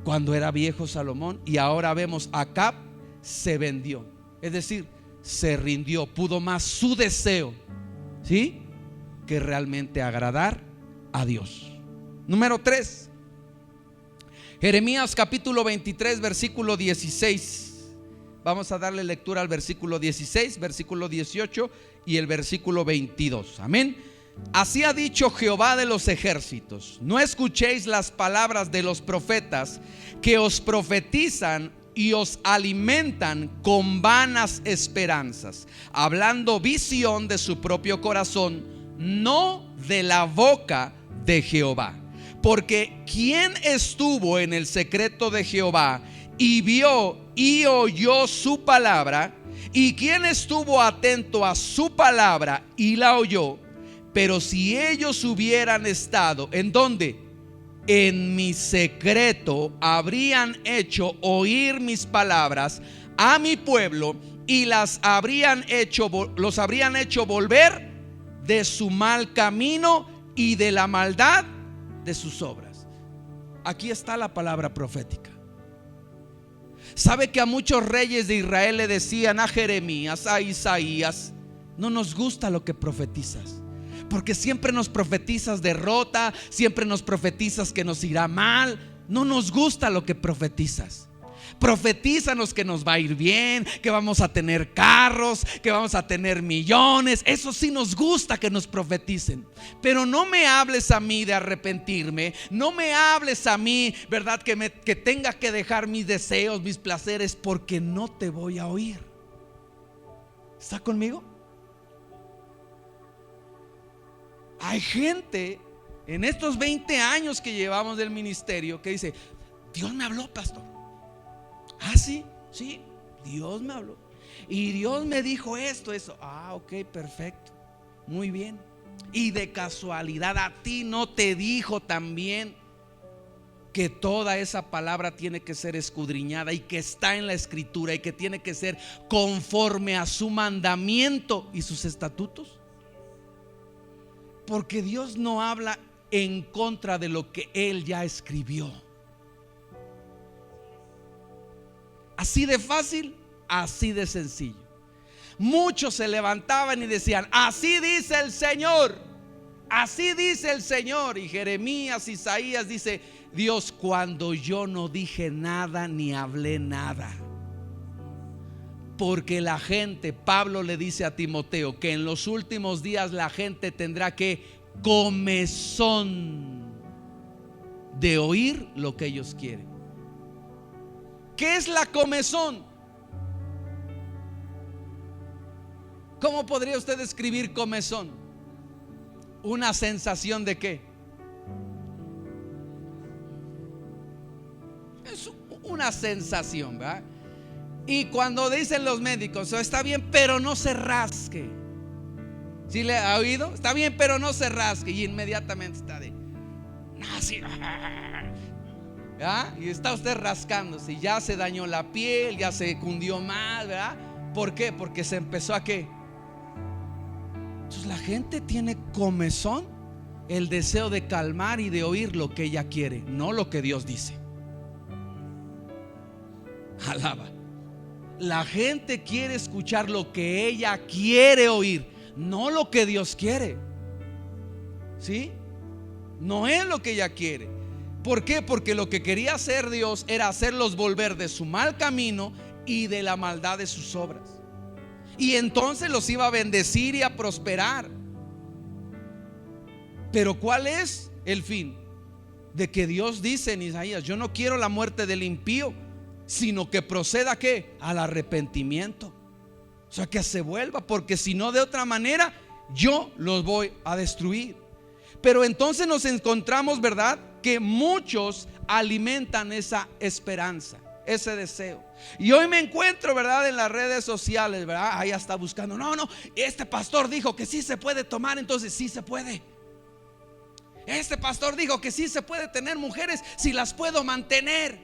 Cuando era viejo Salomón, y ahora vemos Acab se vendió, es decir, se rindió, pudo más su deseo, ¿sí? Que realmente agradar a Dios. Número 3, Jeremías capítulo 23 versículo 16. Vamos a darle lectura al versículo 16, versículo 18 y el versículo 22. Amén. Así ha dicho Jehová de los ejércitos: no escuchéis las palabras de los profetas que os profetizan y os alimentan con vanas esperanzas, hablando visión de su propio corazón, no de la boca de Jehová. Porque ¿quién estuvo en el secreto de Jehová y vio y oyó su palabra? ¿Y quién estuvo atento a su palabra y la oyó? Pero si ellos hubieran estado, ¿en dónde? En mi secreto, habrían hecho oír mis palabras a mi pueblo y los habrían hecho volver de su mal camino y de la maldad de sus obras. Aquí está la palabra profética. ¿Sabe que a muchos reyes de Israel le decían a Jeremías, a Isaías, No nos gusta lo que profetizas, porque siempre nos profetizas derrota, siempre nos profetizas que nos irá mal. No nos gusta lo que profetizas. Profetízanos que nos va a ir bien, que vamos a tener carros, que vamos a tener millones. Eso sí nos gusta que nos profeticen. Pero no me hables a mí de arrepentirme. No me hables a mí, ¿verdad? Que tenga que dejar mis deseos, mis placeres, porque no te voy a oír. ¿Está conmigo? Hay gente en estos 20 años que llevamos del ministerio que dice: Dios me habló, pastor. Ah, sí, sí, Dios me habló y Dios me dijo esto, eso. Ah, ok, perfecto, muy bien. Y de casualidad a ti no te dijo también que toda esa palabra tiene que ser escudriñada y que está en la escritura y que tiene que ser conforme a su mandamiento y sus estatutos. Porque Dios no habla en contra de lo que Él ya escribió. Así de fácil, así de sencillo. Muchos se levantaban y decían: así dice el Señor, así dice el Señor. Y Jeremías, Isaías dice: Dios, cuando yo no dije nada ni hablé nada. Porque la gente, Pablo le dice a Timoteo que en los últimos días la gente tendrá que comezón de oír lo que ellos quieren. ¿Qué es la comezón? ¿Cómo podría usted describir comezón? ¿Una sensación de qué? Es una sensación, ¿verdad? Y cuando dicen los médicos: está bien, pero no se rasque. ¿Sí le ha oído? Está bien, pero no se rasque. Y inmediatamente está de: no, sí. ¿Ah? Y está usted rascándose y ya se dañó la piel, ya se cundió más, ¿verdad? ¿Por qué? Porque se empezó a ¿qué? Entonces la gente tiene comezón, el deseo de calmar y de oír lo que ella quiere, no lo que Dios dice. Alaba. La gente quiere escuchar lo que ella quiere oír, no lo que Dios quiere. ¿Sí? No es lo que ella quiere. ¿Por qué? Porque lo que quería hacer Dios era hacerlos volver de su mal camino y de la maldad de sus obras. Y entonces los iba a bendecir y a prosperar. Pero ¿cuál es el fin? De que Dios dice en Isaías: yo no quiero la muerte del impío, sino que proceda ¿a qué? Al arrepentimiento. O sea, que se vuelva, porque si no, de otra manera yo los voy a destruir. Pero entonces nos encontramos, ¿verdad?, que muchos alimentan esa esperanza, ese deseo. Y hoy me encuentro, ¿verdad?, en las redes sociales, ¿verdad? Ahí está buscando: no, este pastor dijo que sí se puede tomar, entonces sí se puede. Este pastor dijo que sí se puede tener mujeres si las puedo mantener.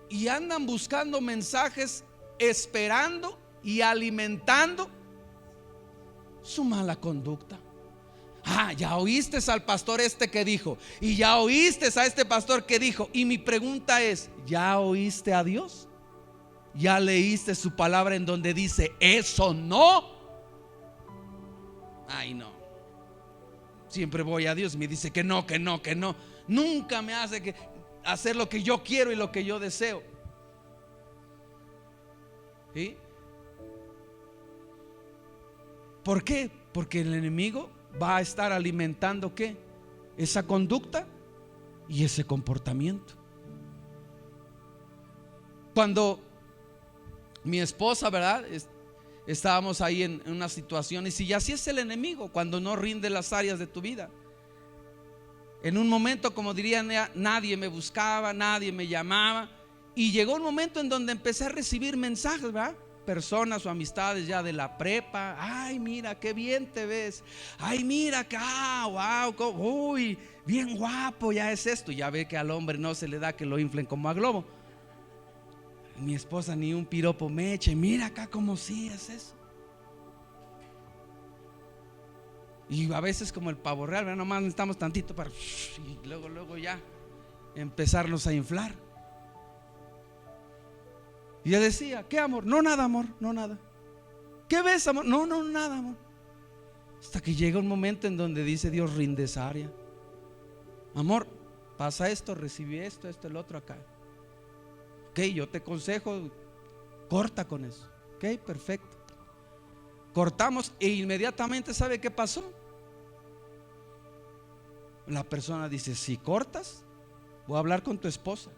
Y andan buscando mensajes, esperando y alimentando su mala conducta. Ah, ya oíste al pastor este que dijo, y ya oíste a este pastor que dijo. Y mi pregunta es: ¿ya oíste a Dios? ¿Ya leíste su palabra en donde dice eso no? Ay, no. Siempre voy a Dios y me dice que no, que no, que no. Nunca me hace hacer lo que yo quiero y lo que yo deseo. ¿Sí? ¿Por qué? Porque el enemigo va a estar alimentando ¿qué? Esa conducta y ese comportamiento. Cuando mi esposa, ¿verdad?, estábamos ahí en una situación, y así es el enemigo cuando no rinde las áreas de tu vida. En un momento, como dirían, nadie me buscaba, nadie me llamaba, y llegó un momento en donde empecé a recibir mensajes, ¿verdad? Personas o amistades ya de la prepa: ay, mira qué bien te ves, ay, mira que, wow, uy, bien guapo, ya es esto. Ya ve que al hombre no se le da que lo inflen como a globo. Mi esposa ni un piropo me echa: mira acá como sí es eso. Y a veces como el pavo real, ¿verdad? Nomás necesitamos tantito para y luego ya empezarnos a inflar. Y yo decía: ¿qué amor? No, nada, amor, no, nada. ¿Qué ves, amor? No, no, nada, amor. Hasta que llega un momento en donde dice Dios, rinde esa área. Amor, pasa esto, recibe esto, esto, el otro acá. Ok, yo te aconsejo, corta con eso. Ok, perfecto. Cortamos e inmediatamente, ¿sabe qué pasó? La persona dice, si cortas, voy a hablar con tu esposa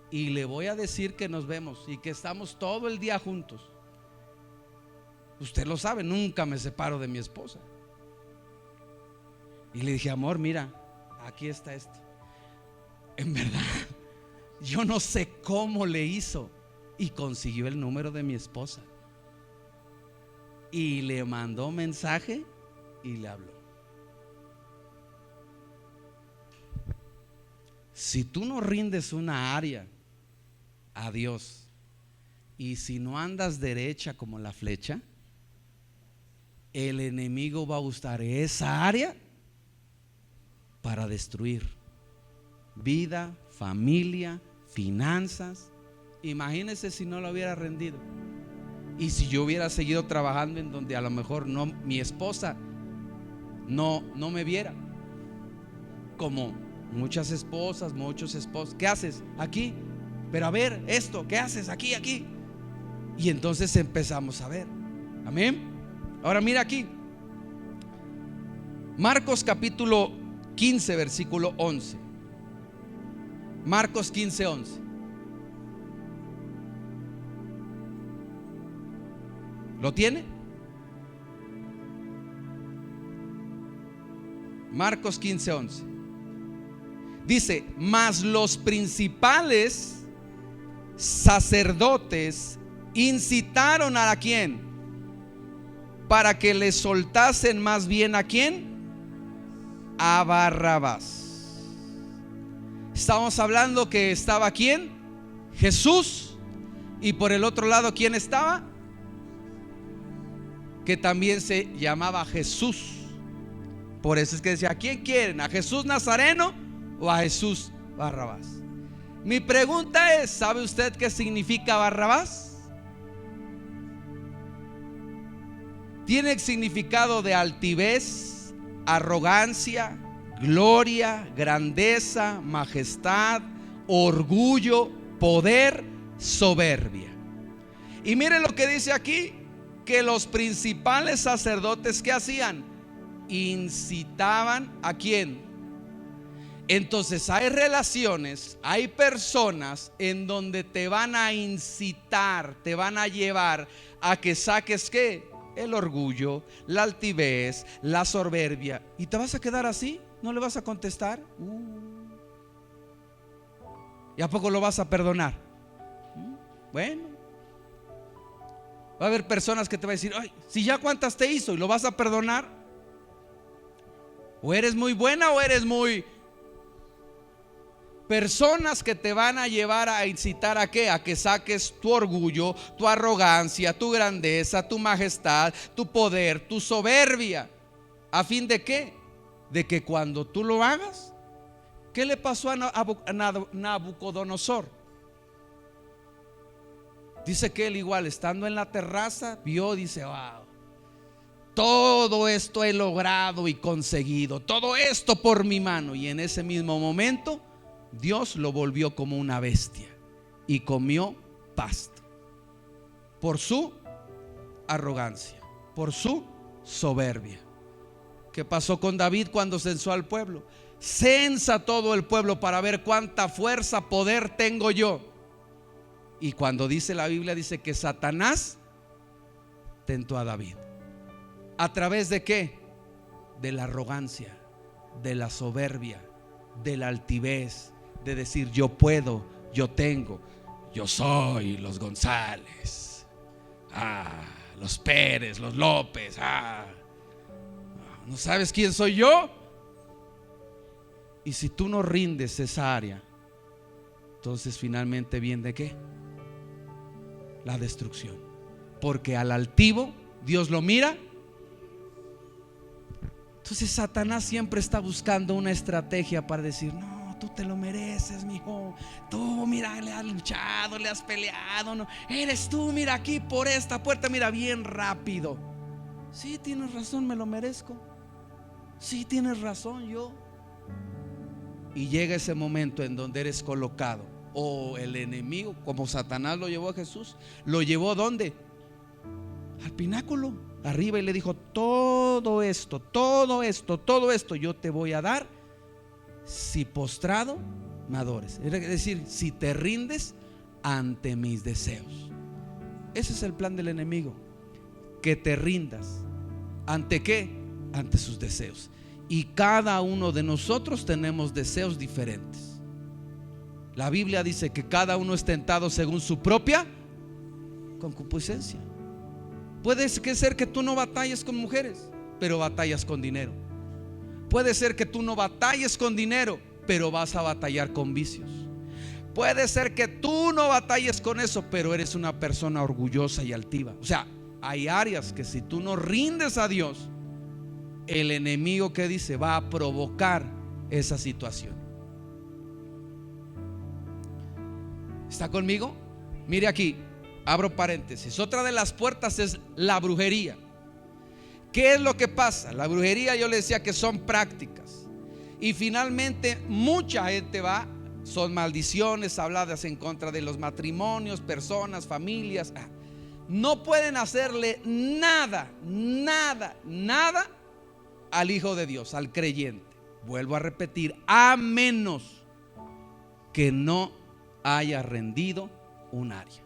y le voy a decir que nos vemos y que estamos todo el día juntos. Usted lo sabe, nunca me separo de mi esposa. Y le dije, amor, mira, aquí está esto. En verdad, yo no sé cómo le hizo y consiguió el número de mi esposa y le mandó mensaje y le habló. Si tú no rindes una área a Dios y si no andas derecha como la flecha, el enemigo va a usar esa área para destruir vida, familia, finanzas. Imagínese si no lo hubiera rendido y si yo hubiera seguido trabajando en donde a lo mejor no, mi esposa no me viera, como muchas esposas, muchos esposos. ¿Qué haces aquí? Pero a ver esto, ¿qué haces aquí? Y entonces empezamos a ver. Amén. Ahora mira aquí, Marcos capítulo 15 versículo 11. Marcos 15, 11. ¿Lo tiene? Marcos 15, 11. Dice, mas los principales sacerdotes incitaron a quién, para que le soltasen más bien a quién, a Barrabás. Estamos hablando que estaba quién, Jesús, y por el otro lado quién estaba, que también se llamaba Jesús. Por eso es que decía, ¿a quién quieren? ¿A Jesús Nazareno o a Jesús Barrabás? Mi pregunta es, ¿sabe usted qué significa Barrabás? Tiene el significado de altivez, arrogancia, gloria, grandeza, majestad, orgullo, poder, soberbia. Y mire lo que dice aquí, que los principales sacerdotes, ¿qué hacían? Incitaban ¿a quién? Entonces hay relaciones, hay personas en donde te van a incitar, te van a llevar a que saques ¿qué? El orgullo, la altivez, la soberbia. ¿Y te vas a quedar así? ¿No le vas a contestar? ¿Y a poco lo vas a perdonar? Bueno, va a haber personas que te van a decir, ay, si ya cuántas te hizo y lo vas a perdonar. O eres muy buena o eres muy... Personas que te van a llevar a incitar ¿a qué? A que saques tu orgullo, tu arrogancia, tu grandeza, tu majestad, tu poder, tu soberbia. ¿A fin de qué? De que cuando tú lo hagas, ¿qué le pasó a Nabucodonosor? Dice que él igual estando en la terraza vio, dice, wow, todo esto he logrado y conseguido, todo esto por mi mano. Y en ese mismo momento Dios lo volvió como una bestia y comió pasto por su arrogancia, por su soberbia. ¿Qué pasó con David cuando censó al pueblo? Censa todo el pueblo para ver cuánta fuerza, poder tengo yo. Y cuando dice la Biblia, dice que Satanás tentó a David. ¿A través de qué? De la arrogancia, de la soberbia, de la altivez, de decir yo puedo, yo tengo, yo soy los González, los Pérez, los López, ¿no sabes quién soy yo? Y si tú no rindes esa área, entonces finalmente viene ¿qué? La destrucción. Porque al altivo Dios lo mira. Entonces Satanás siempre está buscando una estrategia para decir, no, no, tú te lo mereces, mijo. Tú, mira, le has luchado, le has peleado, no, eres tú, mira, aquí por esta puerta, mira, bien rápido. Sí, tienes razón, me lo merezco. Sí, tienes razón, yo. Y llega ese momento en donde eres colocado, o el enemigo, como Satanás lo llevó a Jesús, lo llevó ¿dónde? Al pináculo, arriba, y le dijo: todo esto yo te voy a dar si postrado me adores. Es decir, si te rindes ante mis deseos. Ese es el plan del enemigo, que te rindas. ¿Ante qué? Ante sus deseos. Y cada uno de nosotros tenemos deseos diferentes. La Biblia dice que cada uno es tentado según su propia concupiscencia. Puede ser que tú no batalles con mujeres, pero batallas con dinero. Puede ser que tú no batalles con dinero, pero vas a batallar con vicios. Puede ser que tú no batalles con eso, pero eres una persona orgullosa y altiva. O sea, hay áreas que si tú no rindes a Dios, el enemigo, que dice, va a provocar esa situación. ¿Está conmigo? Mire aquí, abro paréntesis. Otra de las puertas es la brujería. ¿Qué es lo que pasa? La brujería, yo le decía que son prácticas, y finalmente mucha gente va, son maldiciones habladas en contra de los matrimonios, personas, familias. No pueden hacerle nada al Hijo de Dios, al creyente. Vuelvo a repetir, a menos que no haya rendido un área.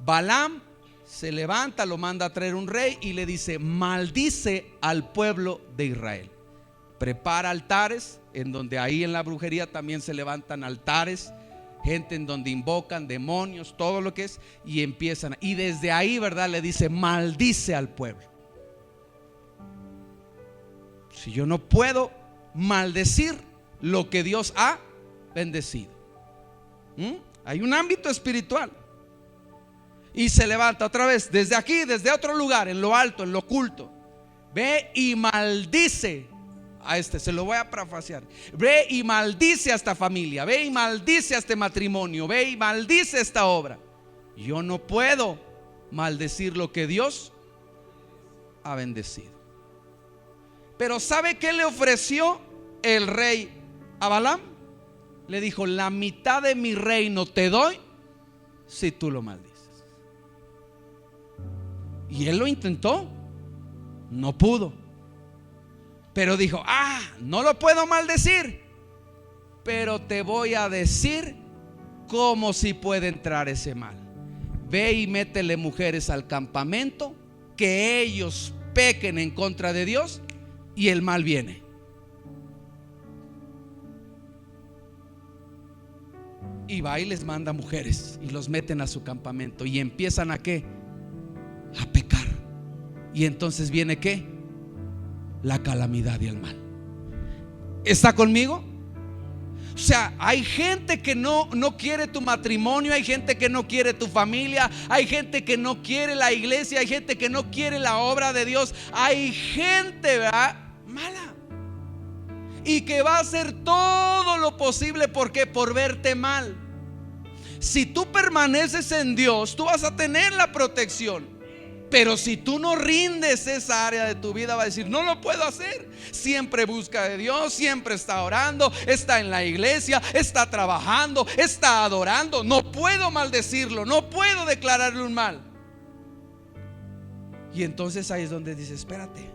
Balaam se levanta, lo manda a traer un rey y le dice: maldice al pueblo de Israel. Prepara altares, en donde ahí en la brujería también se levantan altares, gente en donde invocan demonios, todo lo que es, y empiezan, y desde ahí, ¿verdad?, le dice: maldice al pueblo. Si yo no puedo maldecir lo que Dios ha bendecido, hay un ámbito espiritual. Y se levanta otra vez, desde aquí, desde otro lugar, en lo alto, en lo oculto. Ve y maldice a se lo voy a parafrasear. Ve y maldice a esta familia, ve y maldice a este matrimonio, ve y maldice esta obra. Yo no puedo maldecir lo que Dios ha bendecido. Pero ¿sabe qué le ofreció el rey a Balaam? Le dijo: la mitad de mi reino te doy si tú lo maldices. Y él lo intentó, no pudo, pero dijo: no lo puedo maldecir, pero te voy a decir cómo si puede entrar ese mal. Ve y métele mujeres al campamento, que ellos pequen en contra de Dios, y el mal viene. Y va y les manda mujeres y los meten a su campamento, y empiezan ¿a qué? A pecar. Y entonces viene ¿qué? La calamidad y el mal. ¿Está conmigo? O sea, hay gente que no quiere tu matrimonio, hay gente que no quiere tu familia, hay gente que no quiere la iglesia, hay gente que no quiere la obra de Dios, hay gente, ¿verdad?, mala, y que va a hacer todo lo posible. ¿Por qué? Por verte mal. Si tú permaneces en Dios, tú vas a tener la protección. Pero si tú no rindes esa área de tu vida, va a decir: no lo puedo hacer. Siempre busca de Dios, siempre está orando, está en la iglesia, está trabajando, está adorando. No puedo maldecirlo, no puedo declararle un mal. Y entonces ahí es donde dice: espérate.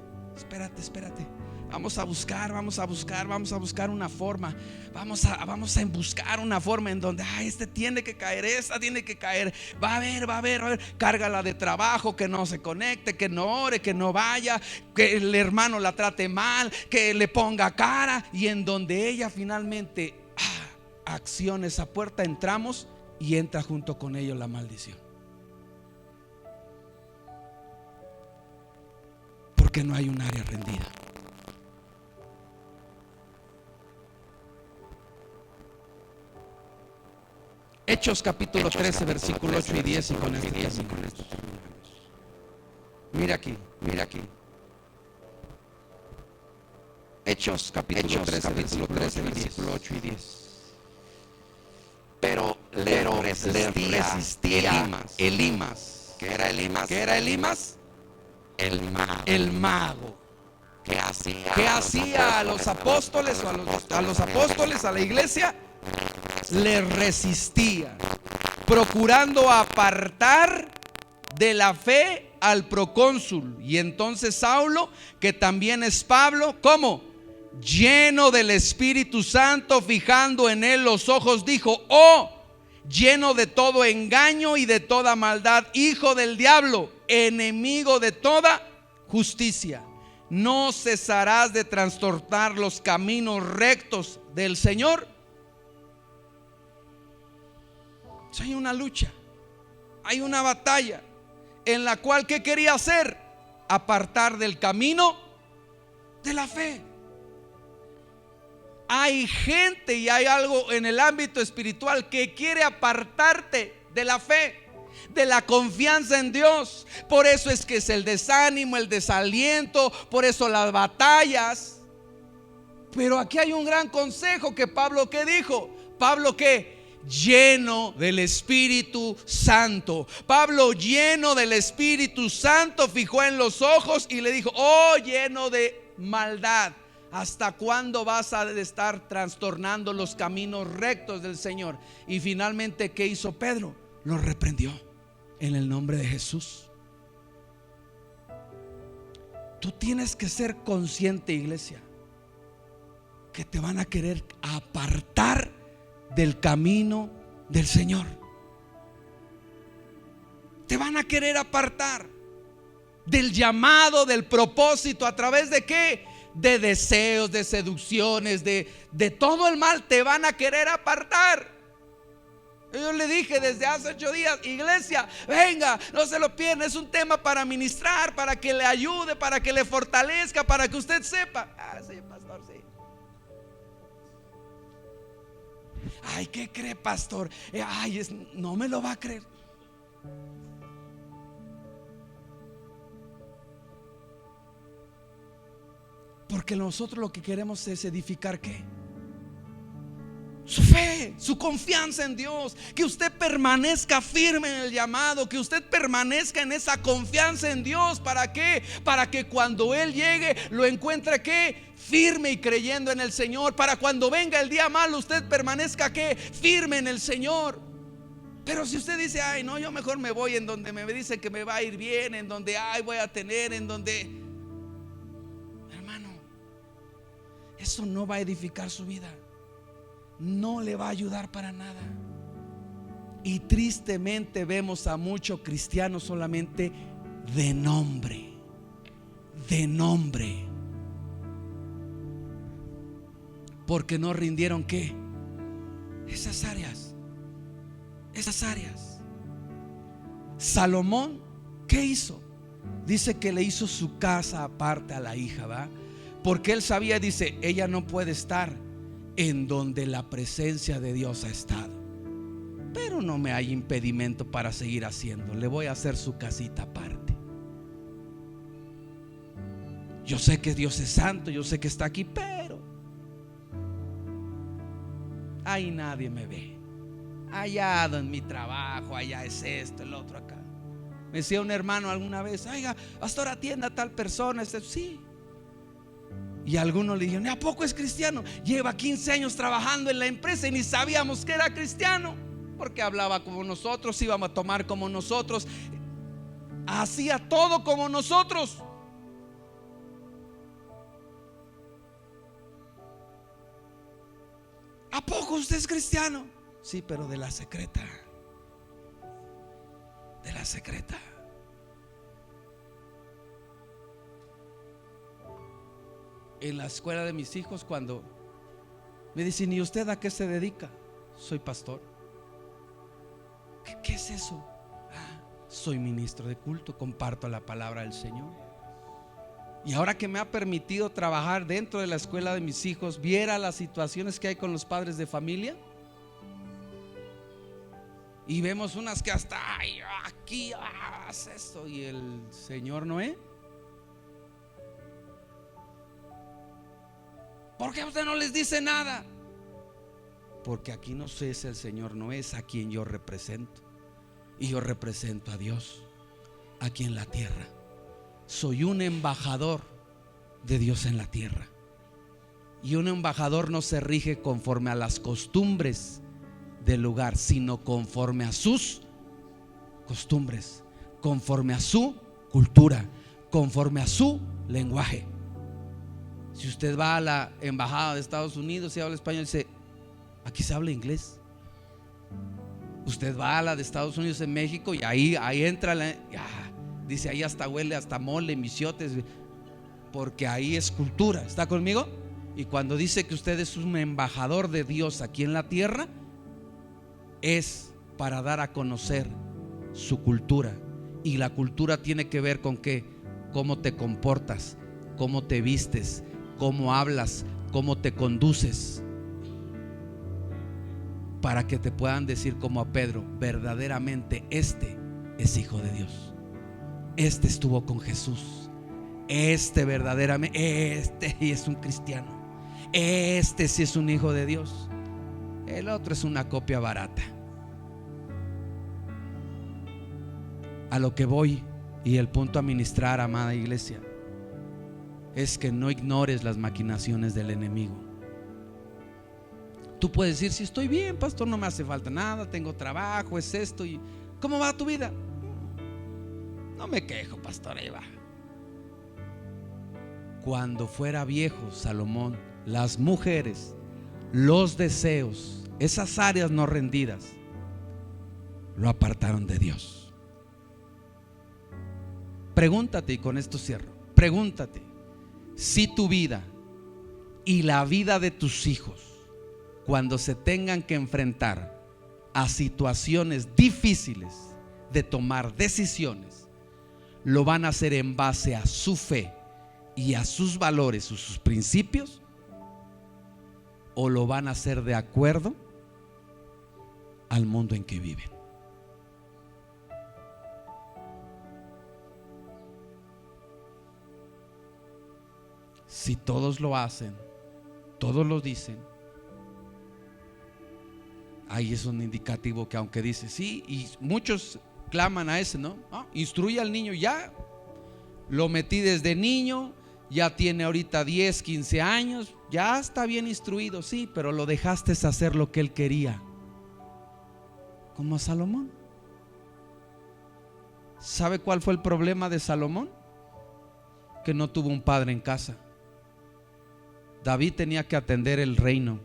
Vamos a buscar una forma. Vamos a buscar una forma en donde este tiene que caer, esta tiene que caer. Va a haber. Cárgala de trabajo, que no se conecte, que no ore, que no vaya, que el hermano la trate mal, que le ponga cara. Y en donde ella finalmente acciona esa puerta, entramos y entra junto con ello la maldición. Porque no hay un área rendida. Hechos capítulo 13, versículo 8 y 10, y con esto terminamos. Mira aquí. Hechos capítulo 13, versículo 8 y 10. Pero le resistía Elimas. ¿Qué era Elimas? El mago. ¿Qué hacía a los apóstoles o a los apóstoles, a la iglesia? Le resistía, procurando apartar de la fe al procónsul. Y entonces Saulo, que también es Pablo, ¿cómo? Lleno del Espíritu Santo, fijando en él los ojos, dijo: oh, lleno de todo engaño y de toda maldad, hijo del diablo, enemigo de toda justicia, ¿no cesarás de trastornar los caminos rectos del Señor? Hay una lucha, hay una batalla en la cual, ¿qué quería hacer? Apartar del camino de la fe. Hay gente y hay algo en el ámbito espiritual que quiere apartarte de la fe, de la confianza en Dios. Por eso es que es el desánimo, el desaliento, por eso las batallas. Pero aquí hay un gran consejo que Pablo, ¿qué dijo? Pablo, ¿qué? Lleno del Espíritu Santo. Pablo, lleno del Espíritu Santo, fijó en los ojos y le dijo: oh, lleno de maldad, ¿hasta cuándo vas a estar trastornando los caminos rectos del Señor? Y finalmente, ¿qué hizo Pedro? Lo reprendió en el nombre de Jesús. Tú tienes que ser consciente, iglesia, que te van a querer apartar del camino del Señor. Te van a querer apartar del llamado, del propósito. ¿A través de qué? De deseos, de seducciones, de todo el mal. Te van a querer apartar. Yo le dije desde hace 8 días: iglesia, venga, no se lo pierda. Es un tema para ministrar, para que le ayude, para que le fortalezca, para que usted sepa. Ah, sí, pastor, sí. Ay, ¿qué cree, pastor? Ay, no me lo va a creer. Porque nosotros lo que queremos es edificar, ¿qué? Su fe, su confianza en Dios. Que usted permanezca firme en el llamado, que usted permanezca en esa confianza en Dios. ¿Para qué? Para que cuando Él llegue lo encuentre, ¿qué? Firme y creyendo en el Señor. Para cuando venga el día malo, usted permanezca, ¿qué? Firme en el Señor. Pero si usted dice: ay, no, yo mejor me voy en donde me dicen que me va a ir bien, en donde voy a tener, en donde, hermano, eso no va a edificar su vida. No le va a ayudar para nada. Y tristemente vemos a muchos cristianos solamente de nombre. De nombre. Porque no rindieron, ¿qué? Esas áreas. Salomón, ¿qué hizo? Dice que le hizo su casa aparte a la hija, ¿va? Porque él sabía, dice: ella no puede estar en donde la presencia de Dios ha estado. Pero no me hay impedimento para seguir haciendo. Le voy a hacer su casita aparte. Yo sé que Dios es santo, yo sé que está aquí, pero ahí nadie me ve. Allá en mi trabajo, allá es esto, el otro acá. Me decía un hermano alguna vez: oiga, pastor, atienda a tal persona. Sí. Y algunos le dijeron: ¿a poco es cristiano? Lleva 15 años trabajando en la empresa y ni sabíamos que era cristiano. Porque hablaba como nosotros, íbamos a tomar como nosotros, hacía todo como nosotros. ¿A poco usted es cristiano? Sí, pero de la secreta. De la secreta. En la escuela de mis hijos, cuando me dicen: ¿y usted a qué se dedica? Soy pastor. ¿Qué es eso? Soy ministro de culto, comparto la palabra del Señor. Y ahora que me ha permitido trabajar dentro de la escuela de mis hijos, viera las situaciones que hay con los padres de familia. Y vemos unas que hasta aquí haz esto. Y el señor Noé, ¿Por qué usted no les dice nada? Porque aquí no es el Señor, no es a quien yo represento. Y yo represento a Dios aquí en la tierra. Soy un embajador de Dios en la tierra. Y un embajador no se rige conforme a las costumbres del lugar, sino conforme a sus costumbres, conforme a su cultura, conforme a su lenguaje. Si usted va a la embajada de Estados Unidos y habla español, dice: aquí se habla inglés. Usted va a la de Estados Unidos en México y ahí entra dice, ahí hasta huele hasta mole, misiotes, porque ahí es cultura. ¿Está conmigo? Y cuando dice que usted es un embajador de Dios aquí en la tierra, es para dar a conocer su cultura. Y la cultura tiene que ver con qué: cómo te comportas, cómo te vistes, cómo hablas, cómo te conduces, para que te puedan decir como a Pedro: verdaderamente este es hijo de Dios, este estuvo con Jesús, este verdaderamente, este es un cristiano, este sí es un hijo de Dios. El otro es una copia barata. A lo que voy, y el punto a ministrar, amada iglesia, es que no ignores las maquinaciones del enemigo. Tú puedes decir: si estoy bien, pastor, no me hace falta nada, tengo trabajo, es esto. ¿Y cómo va tu vida? No me quejo, pastor, ahí va. Cuando fuera viejo Salomón, las mujeres, los deseos, esas áreas no rendidas, lo apartaron de Dios. Pregúntate, y con esto cierro, pregúntate si tu vida y la vida de tus hijos, cuando se tengan que enfrentar a situaciones difíciles de tomar decisiones, lo van a hacer en base a su fe y a sus valores o sus principios, o lo van a hacer de acuerdo al mundo en que viven. Si todos lo hacen, todos lo dicen, ahí es un indicativo que, aunque dice sí, y muchos claman a ese, ¿no? Instruye al niño. Ya lo metí desde niño, ya tiene ahorita 10, 15 años, ya está bien instruido, sí, pero lo dejaste hacer lo que él quería, como a Salomón. ¿Sabe cuál fue el problema de Salomón? Que no tuvo un padre en casa. David tenía que atender el reino.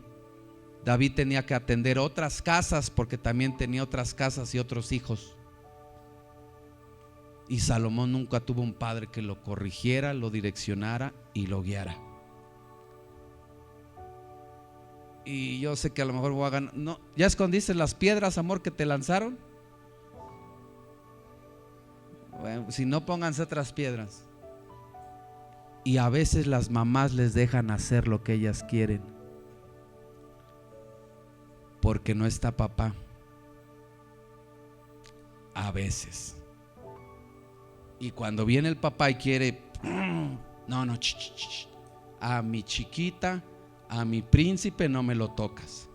David tenía que atender otras casas, porque también tenía otras casas y otros hijos. Y Salomón nunca tuvo un padre que lo corrigiera, lo direccionara y lo guiara. Y yo sé que a lo mejor voy a ganar. No, ¿ya escondiste las piedras, amor, que te lanzaron? Bueno, si no, pónganse otras piedras. Y a veces las mamás les dejan hacer lo que ellas quieren, porque no está papá. A veces. Y cuando viene el papá y quiere, no, a mi chiquita, a mi príncipe no me lo tocas.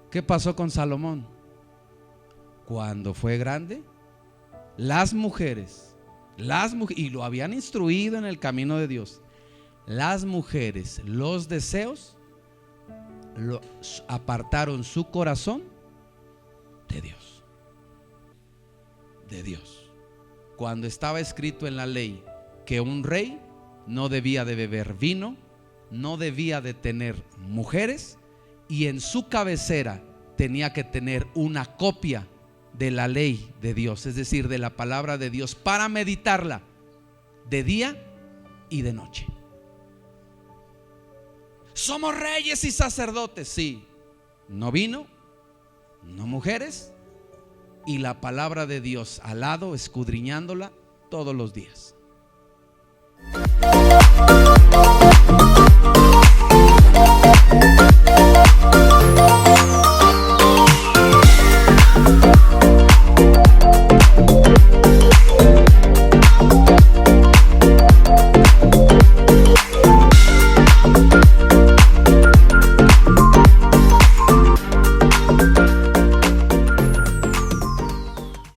¿Qué pasó con Salomón? Cuando fue grande, las mujeres, y lo habían instruido en el camino de Dios, las mujeres, los deseos, apartaron su corazón de Dios. De Dios. Cuando estaba escrito en la ley que un rey no debía de beber vino, no debía de tener mujeres, y en su cabecera tenía que tener una copia de la ley de Dios, es decir, de la palabra de Dios, para meditarla de día y de noche. Somos reyes y sacerdotes, sí. No vino, no mujeres, y la palabra de Dios al lado, escudriñándola todos los días.